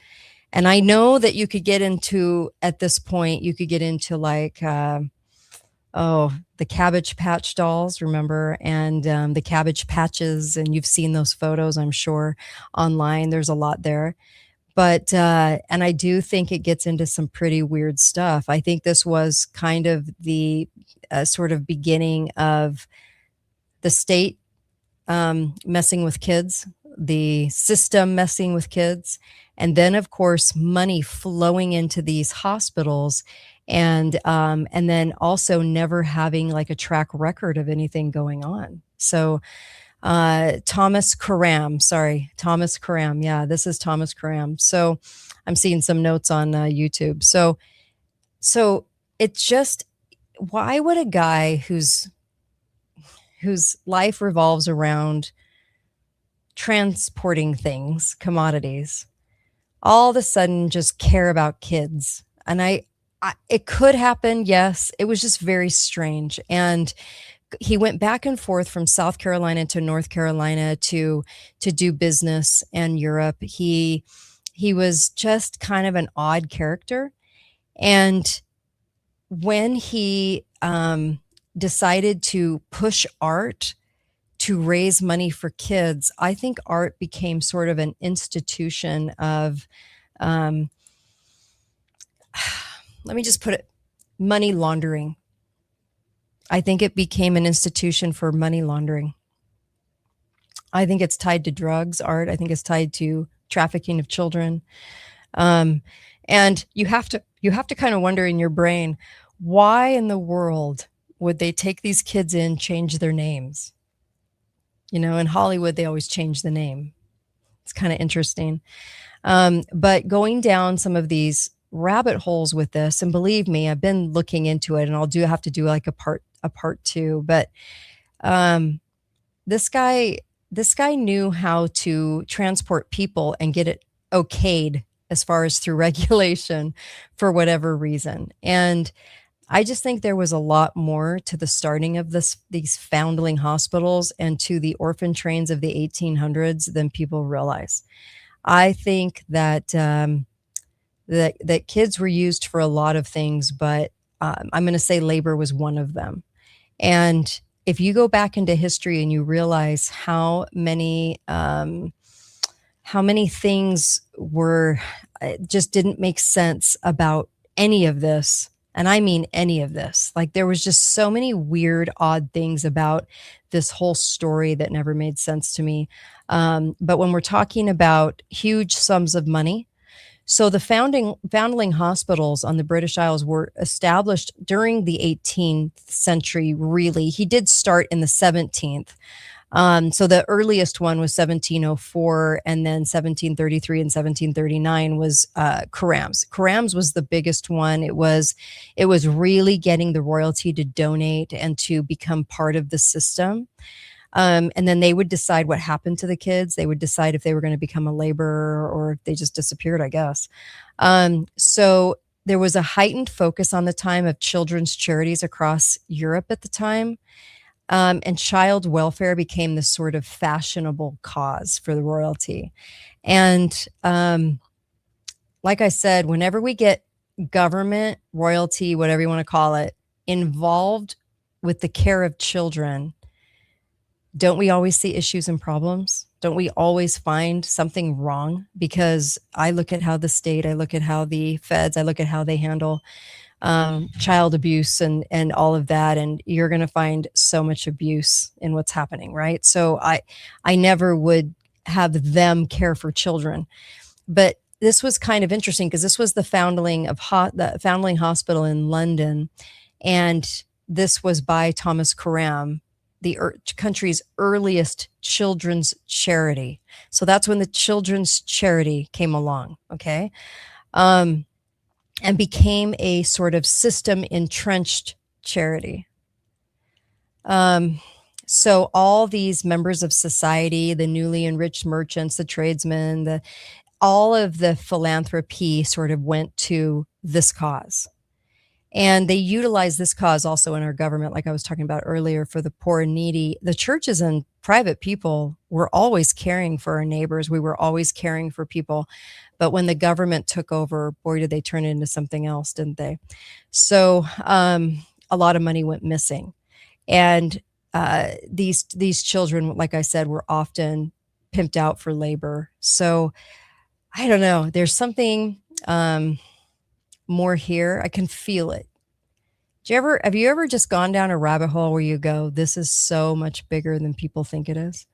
And I know that you could get into, at this point, you could get into like, the Cabbage Patch dolls, remember? And the Cabbage Patches, and you've seen those photos, I'm sure, online. There's a lot there. But, and I do think it gets into some pretty weird stuff. I think this was kind of the sort of beginning of the state messing with kids, the system messing with kids, and then, of course, money flowing into these hospitals, and then also never having like a track record of anything going on. So Thomas Coram. Yeah, this is Thomas Coram. So I'm seeing some notes on YouTube. So it's just, why would a guy whose life revolves around transporting things, commodities, all of a sudden just care about kids? And it could happen. Yes. It was just very strange. And he went back and forth from South Carolina to North Carolina to do business in Europe. He was just kind of an odd character. And when he decided to push art to raise money for kids, I think art became sort of an institution of, let me just put it money laundering. I think it became an institution for money laundering. I think it's tied to drugs, art. I think it's tied to trafficking of children. Um, and you have to kind of wonder in your brain, why in the world would they take these kids in, change their names? In Hollywood, they always change the name. It's kind of interesting. But going down some of these rabbit holes with this, and believe me, I've been looking into it, and I'll have to do like a part two. But um, this guy this guy knew how to transport people and get it okayed as far as through regulation for whatever reason. And I just think there was a lot more to the starting of these foundling hospitals and to the orphan trains of the 1800s than people realize. I think that that kids were used for a lot of things, but I'm going to say labor was one of them. And if you go back into history and you realize how many things were just didn't make sense about any of this, and I mean any of this, like there was just so many weird, odd things about this whole story that never made sense to me. But when we're talking about huge sums of money, so the foundling hospitals on the British Isles were established during the 18th century, really. He did start in the 17th. So the earliest one was 1704, and then 1733 and 1739 was Carams. Carams was the biggest one. It was really getting the royalty to donate and to become part of the system. And then they would decide what happened to the kids. They would decide if they were going to become a laborer or if they just disappeared, I guess. So there was a heightened focus on the time of children's charities across Europe at the time. And child welfare became this sort of fashionable cause for the royalty. And like I said, whenever we get government, royalty, whatever you want to call it, involved with the care of children, don't we always see issues and problems? Don't we always find something wrong? Because I look at how the state, I look at how the feds, I look at how they handle child abuse and all of that, and you're going to find so much abuse in what's happening, right? So I never would have them care for children, but this was kind of interesting because this was the foundling of the foundling hospital in London, and this was by Thomas Karam, the country's earliest children's charity. So that's when the children's charity came along, okay? And became a sort of system entrenched charity. So all these members of society, the newly enriched merchants, the tradesmen, all of the philanthropy sort of went to this cause. And they utilize this cause also in our government, like I was talking about earlier, for the poor and needy. The churches and private people were always caring for our neighbors. We were always caring for people. But when the government took over, boy, did they turn it into something else, didn't they? So a lot of money went missing. And these children, like I said, were often pimped out for labor. So I don't know. There's something more here. I can feel it. Have you ever just gone down a rabbit hole where you go, this is so much bigger than people think it is?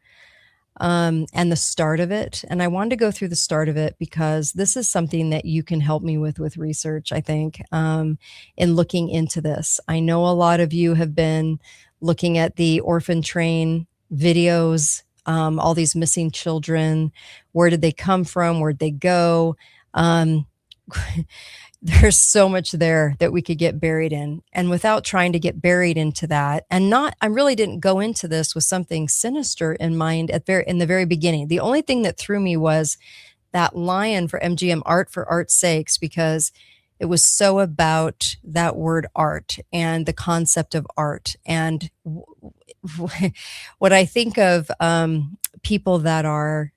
And the start of it. And I wanted to go through the start of it because this is something that you can help me with research, I think, in looking into this. I know a lot of you have been looking at the orphan train videos, all these missing children. Where did they come from? Where'd they go? There's so much there that we could get buried in. And without trying to get buried into that, I really didn't go into this with something sinister in mind in the very beginning. The only thing that threw me was that line for MGM, art for art's sakes, because it was so about that word art and the concept of art. And what I think of people that are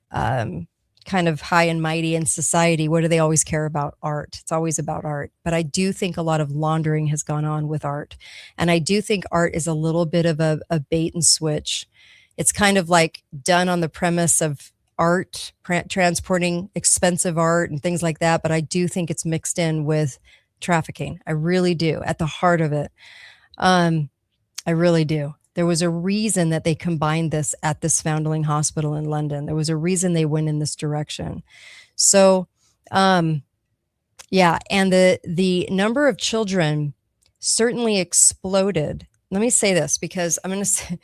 kind of high and mighty in society, what do they always care about? Art. It's always about art. But I do think a lot of laundering has gone on with art. And I do think art is a little bit of a bait and switch. It's kind of like done on the premise of art, transporting expensive art and things like that. But I do think it's mixed in with trafficking. I really do. At the heart of it. I really do. There was a reason that they combined this at this foundling hospital in London. There was a reason they went in this direction. So, yeah, and the number of children certainly exploded. Let me say this because I'm going to say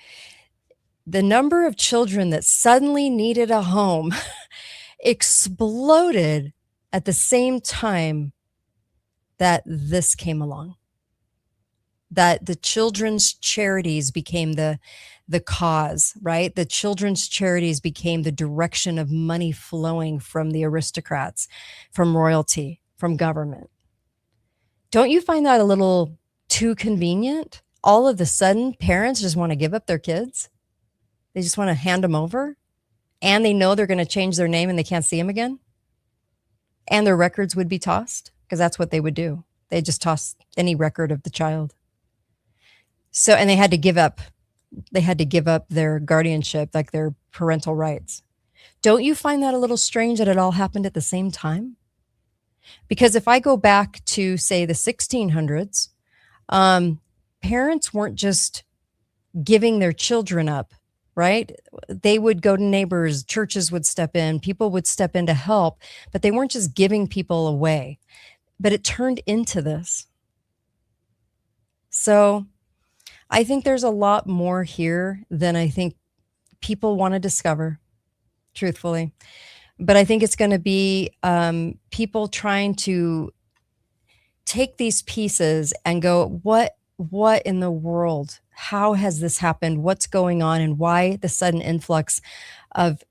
the number of children that suddenly needed a home exploded at the same time that this came along. That the children's charities became the cause, right? The children's charities became the direction of money flowing from the aristocrats, from royalty, from government. Don't you find that a little too convenient? All of a sudden, parents just want to give up their kids. They just want to hand them over, and they know they're going to change their name and they can't see them again. And their records would be tossed, because that's what they would do. They just toss any record of the child. So, and they had to give up their guardianship, like their parental rights. Don't you find that a little strange that it all happened at the same time? Because if I go back to, say, the 1600s, parents weren't just giving their children up, right? They would go to neighbors, churches would step in, people would step in to help, but they weren't just giving people away. But it turned into this. So I think there's a lot more here than I think people want to discover, truthfully. But I think it's going to be people trying to take these pieces and go, what in the world? How has this happened? What's going on? And why the sudden influx of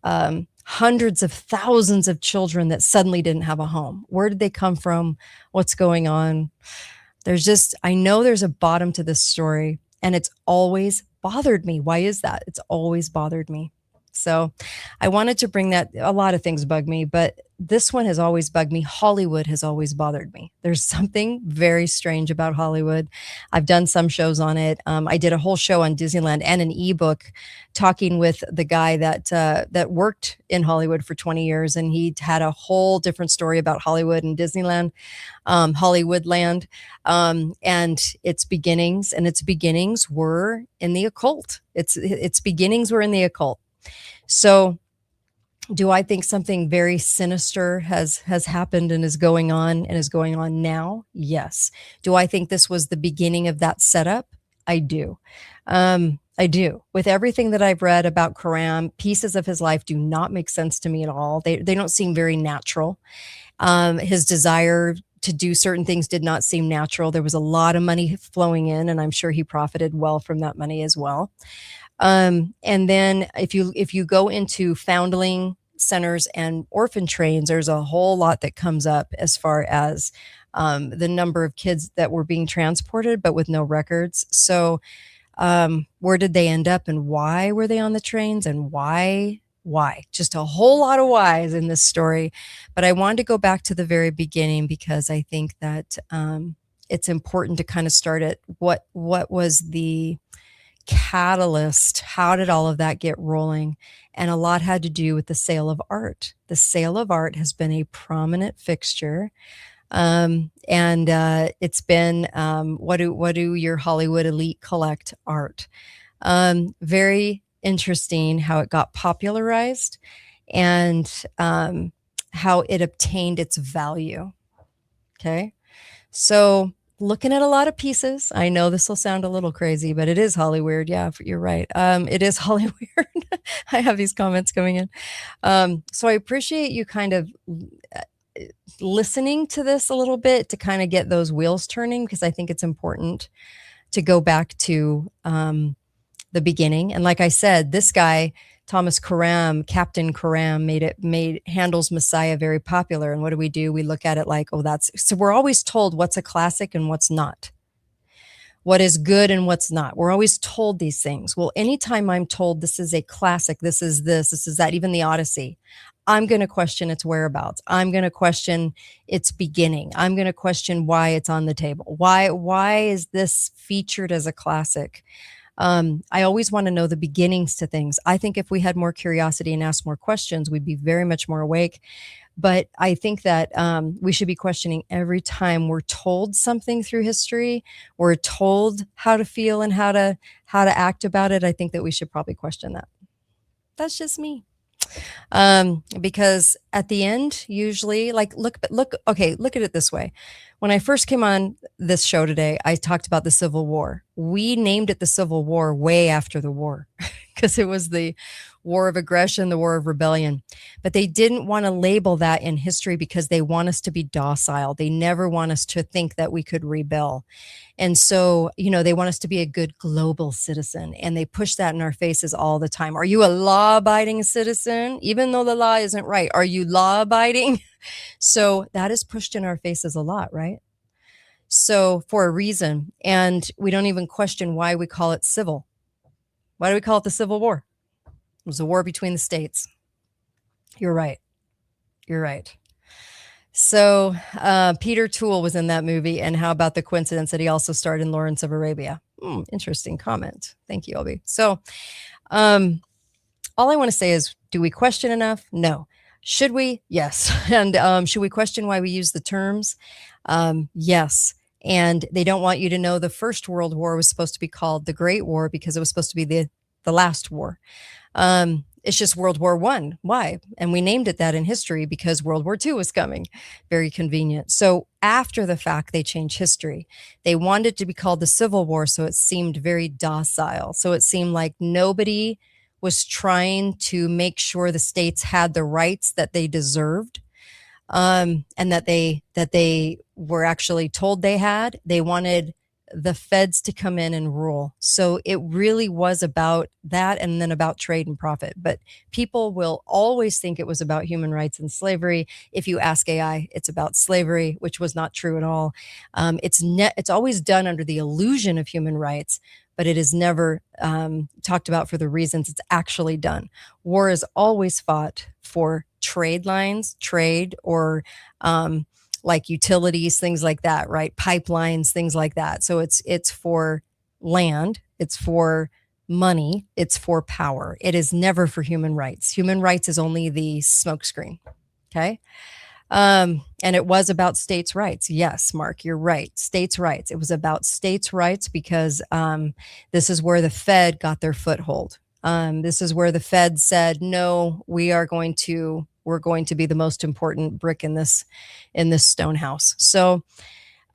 hundreds of thousands of children that suddenly didn't have a home? Where did they come from? What's going on? I know there's a bottom to this story, and it's always bothered me. Why is that? It's always bothered me. So I wanted to bring that. A lot of things bug me, but this one has always bugged me. Hollywood has always bothered me. There's something very strange about Hollywood. I've done some shows on it. I did a whole show on Disneyland and an ebook talking with the guy that worked in Hollywood for 20 years. And he had a whole different story about Hollywood and Disneyland, Hollywoodland, and its beginnings. And its beginnings were in the occult. Its beginnings were in the occult. So do I think something very sinister has happened and is going on now? Yes. Do I think this was the beginning of that setup? I do. I do. With everything that I've read about Karam, pieces of his life do not make sense to me at all. They don't seem very natural. His desire to do certain things did not seem natural. There was a lot of money flowing in, and I'm sure he profited well from that money as well. And then if you go into foundling centers and orphan trains, there's a whole lot that comes up as far as the number of kids that were being transported, but with no records. So where did they end up, and why were they on the trains, and why? Just a whole lot of whys in this story. But I wanted to go back to the very beginning because I think that it's important to kind of start at what was the catalyst. How did all of that get rolling? And a lot had to do with the sale of art. The sale of art has been a prominent fixture. And it's been, what do your Hollywood elite collect? Art. Very interesting how it got popularized and how it obtained its value. Okay. So looking at a lot of pieces. I know this will sound a little crazy, but it is Hollywood. Yeah, you're right. It is Hollywood. I have these comments coming in. So I appreciate you kind of listening to this a little bit to kind of get those wheels turning, because I think it's important to go back to the beginning. And like I said, this guy, Thomas Karam, Captain Karam, made Handel's Messiah very popular. And what do? We look at it like, so we're always told what's a classic and what's not, what is good and what's not. We're always told these things. Well, anytime I'm told this is a classic, this is that, even the Odyssey, I'm going to question its whereabouts. I'm going to question its beginning. I'm going to question why it's on the table. Why is this featured as a classic? I always want to know the beginnings to things. I think if we had more curiosity and asked more questions, we'd be very much more awake. But I think that we should be questioning every time we're told something through history, we're told how to feel and how to act about it. I think that we should probably question that. That's just me. Because at the end, usually, like, okay, look at it this way. When I first came on this show today, I talked about the Civil War. We named it the Civil War way after the war because it was the war of aggression, the war of rebellion. But they didn't want to label that in history because they want us to be docile. They never want us to think that we could rebel. And so, they want us to be a good global citizen, and they push that in our faces all the time. Are you a law abiding citizen? Even though the law isn't right, are you law abiding? So that is pushed in our faces a lot, right? So for a reason. And we don't even question why we call it civil. Why do we call it the Civil War? It was a war between the states. You're right. You're right. So Peter Toole was in that movie, and how about the coincidence that he also starred in Lawrence of Arabia? Interesting comment. Thank you, Obi. So all I want to say is, do we question enough? No. Should we? Yes. And should we question why we use the terms? Yes. And they don't want you to know the First World War was supposed to be called the Great War because it was supposed to be the last war. It's just World War I. Why? And we named it that in history because World War II was coming. Very convenient. So after the fact, they changed history. They wanted it to be called the Civil War, so it seemed very docile. So it seemed like nobody was trying to make sure the states had the rights that they deserved, and that they were actually told they had. They wanted the feds to come in and rule. So it really was about that, and then about trade and profit. But people will always think it was about human rights and slavery. If you ask AI, it's about slavery, which was not true at all. It's always done under the illusion of human rights, but it is never talked about for the reasons it's actually done. War is always fought for trade lines, or like utilities, things like that, right? Pipelines, things like that. So it's for land, it's for money, it's for power. It is never for human rights. Human rights is only the smokescreen. Okay. And it was about states' rights. Yes, Mark, you're right. States' rights. It was about states' rights because this is where the Fed got their foothold. This is where the Fed said, no, we're going to be the most important brick in this stone house. So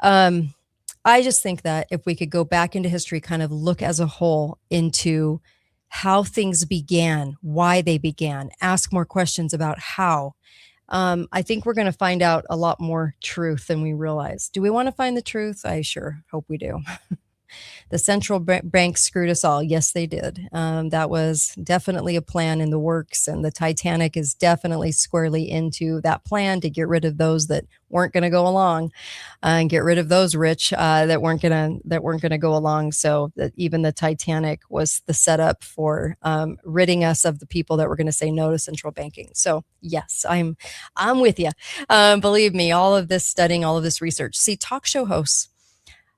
I just think that if we could go back into history, kind of look as a whole into how things began, why they began, ask more questions about how. I think we're going to find out a lot more truth than we realize. Do we want to find the truth? I sure hope we do. The central bank screwed us all. Yes, they did. That was definitely a plan in the works, and the Titanic is definitely squarely into that plan to get rid of those that weren't going to go along, and get rid of those rich that weren't going to go along. So that even the Titanic was the setup for ridding us of the people that were going to say no to central banking. So yes, I'm with you. Believe me, all of this studying, all of this research. See, talk show hosts,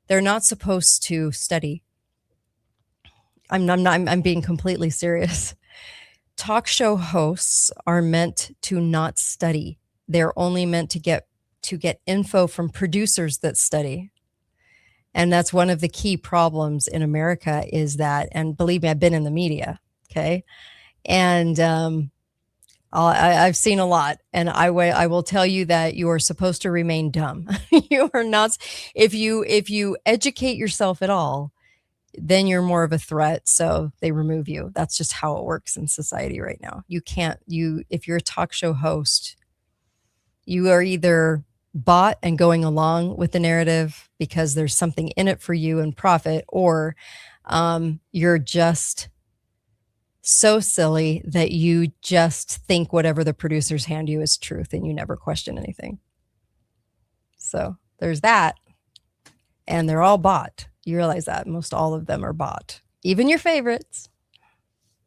they're not supposed to study. I'm being completely serious. Talk show hosts are meant to not study. They're only meant to get info from producers that study. And that's one of the key problems in America is that, and believe me, I've been in the media. Okay. And, I've seen a lot, and I will tell you that you are supposed to remain dumb. You are not. If you educate yourself at all, then you're more of a threat. So they remove you. That's just how it works in society right now. If you're a talk show host, you are either bought and going along with the narrative because there's something in it for you and profit, or you're just so silly that you just think whatever the producers hand you is truth and you never question anything. So there's that. And they're all bought. You realize that most all of them are bought. Even your favorites.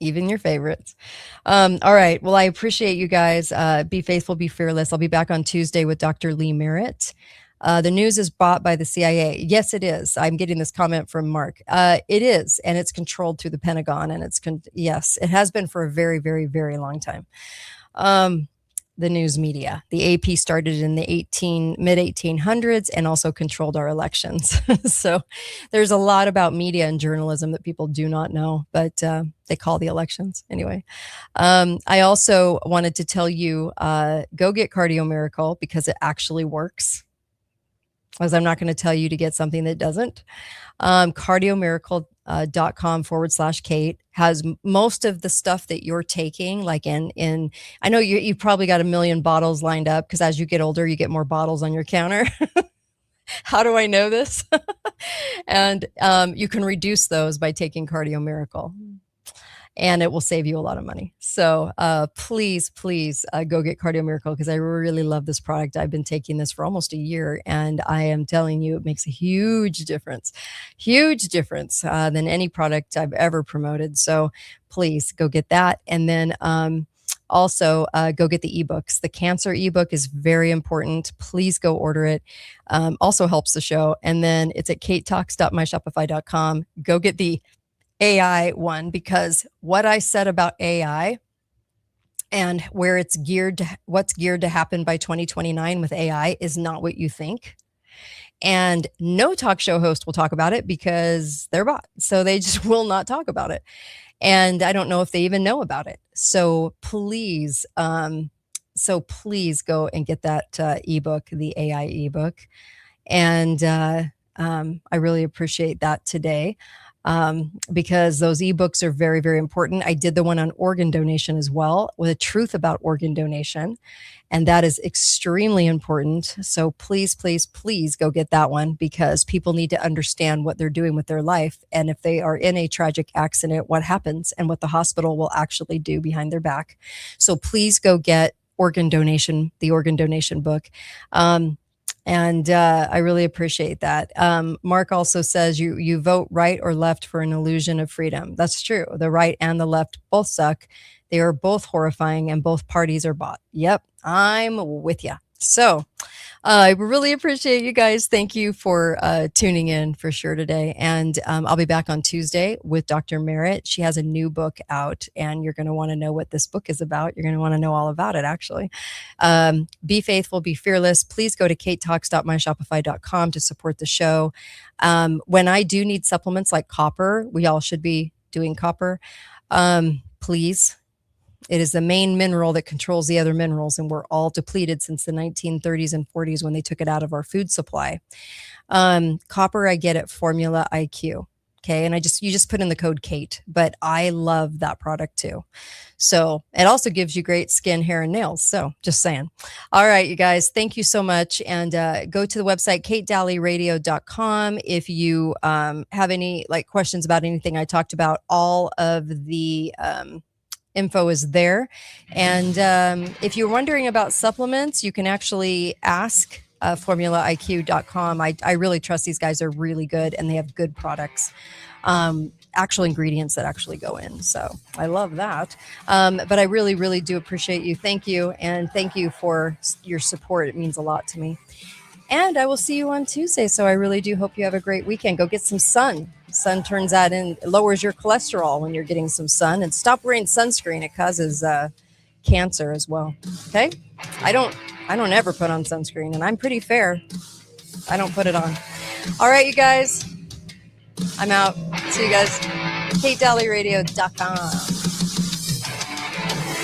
All right. Well, I appreciate you guys. Be faithful, be fearless. I'll be back on Tuesday with Dr. Lee Merritt. The news is bought by the CIA. Yes, it is. I'm getting this comment from Mark. It is, and it's controlled through the Pentagon, and yes, it has been for a very, very, very long time. the news media. The AP started in the mid 1800s and also controlled our elections. So there's a lot about media and journalism that people do not know, but they call the elections anyway. I also wanted to tell you, go get Cardio Miracle because it actually works. As I'm not going to tell you to get something that doesn't. Cardiomiracle.com/Kate has most of the stuff that you're taking, like in I know you probably got a million bottles lined up because as you get older, you get more bottles on your counter. How do I know this? And you can reduce those by taking Cardio Miracle. And it will save you a lot of money. So please go get Cardio Miracle because I really love this product. I've been taking this for almost a year, and I am telling you, it makes a huge difference than any product I've ever promoted. So please go get that. And then also go get the ebooks. The cancer ebook is very important. Please go order it. Also helps the show. And then it's at katetalks.myshopify.com. Go get the AI one, because what I said about AI and where it's what's geared to happen by 2029 with AI is not what you think. And no talk show host will talk about it because they're bought. So they just will not talk about it. And I don't know if they even know about it. So please go and get that ebook, the AI ebook. And I really appreciate that today. Because those ebooks are very, very important. I did the one on organ donation as well, with the truth about organ donation. And that is extremely important. So please go get that one because people need to understand what they're doing with their life. And if they are in a tragic accident, what happens and what the hospital will actually do behind their back. So please go get organ donation, the organ donation book. And I really appreciate that. Mark also says you vote right or left for an illusion of freedom. That's true. The right and the left both suck. They are both horrifying and both parties are bought. Yep, I'm with you. So I really appreciate you guys. Thank you for tuning in for sure today. And I'll be back on Tuesday with Dr. Merritt. She has a new book out, and you're going to want to know what this book is about. You're going to want to know all about it, actually. Be faithful, be fearless. Please go to katetalks.myshopify.com to support the show. When I do need supplements like copper, we all should be doing copper. Please. It is the main mineral that controls the other minerals, and we're all depleted since the 1930s and 40s when they took it out of our food supply. Copper I get at Formula IQ. Okay. And you just put in the code Kate, but I love that product too. So it also gives you great skin, hair, and nails. So just saying. All right, you guys, thank you so much. And go to the website, katedalleyradio.com. If you have any questions about anything I talked about, all of the info is there. And if you're wondering about supplements, you can actually ask formulaiq.com. I really trust these guys. Are really good, and they have good products, actual ingredients that actually go in. So I love that. But I really, really do appreciate you. Thank you. And thank you for your support. It means a lot to me. And I will see you on Tuesday. So I really do hope you have a great weekend. Go get some sun. Sun turns out lowers your cholesterol when you're getting some sun. And stop wearing sunscreen. It causes cancer as well. Okay? I don't ever put on sunscreen, and I'm pretty fair. I don't put it on. All right, you guys. I'm out. See you guys. KateDalleyRadio.com.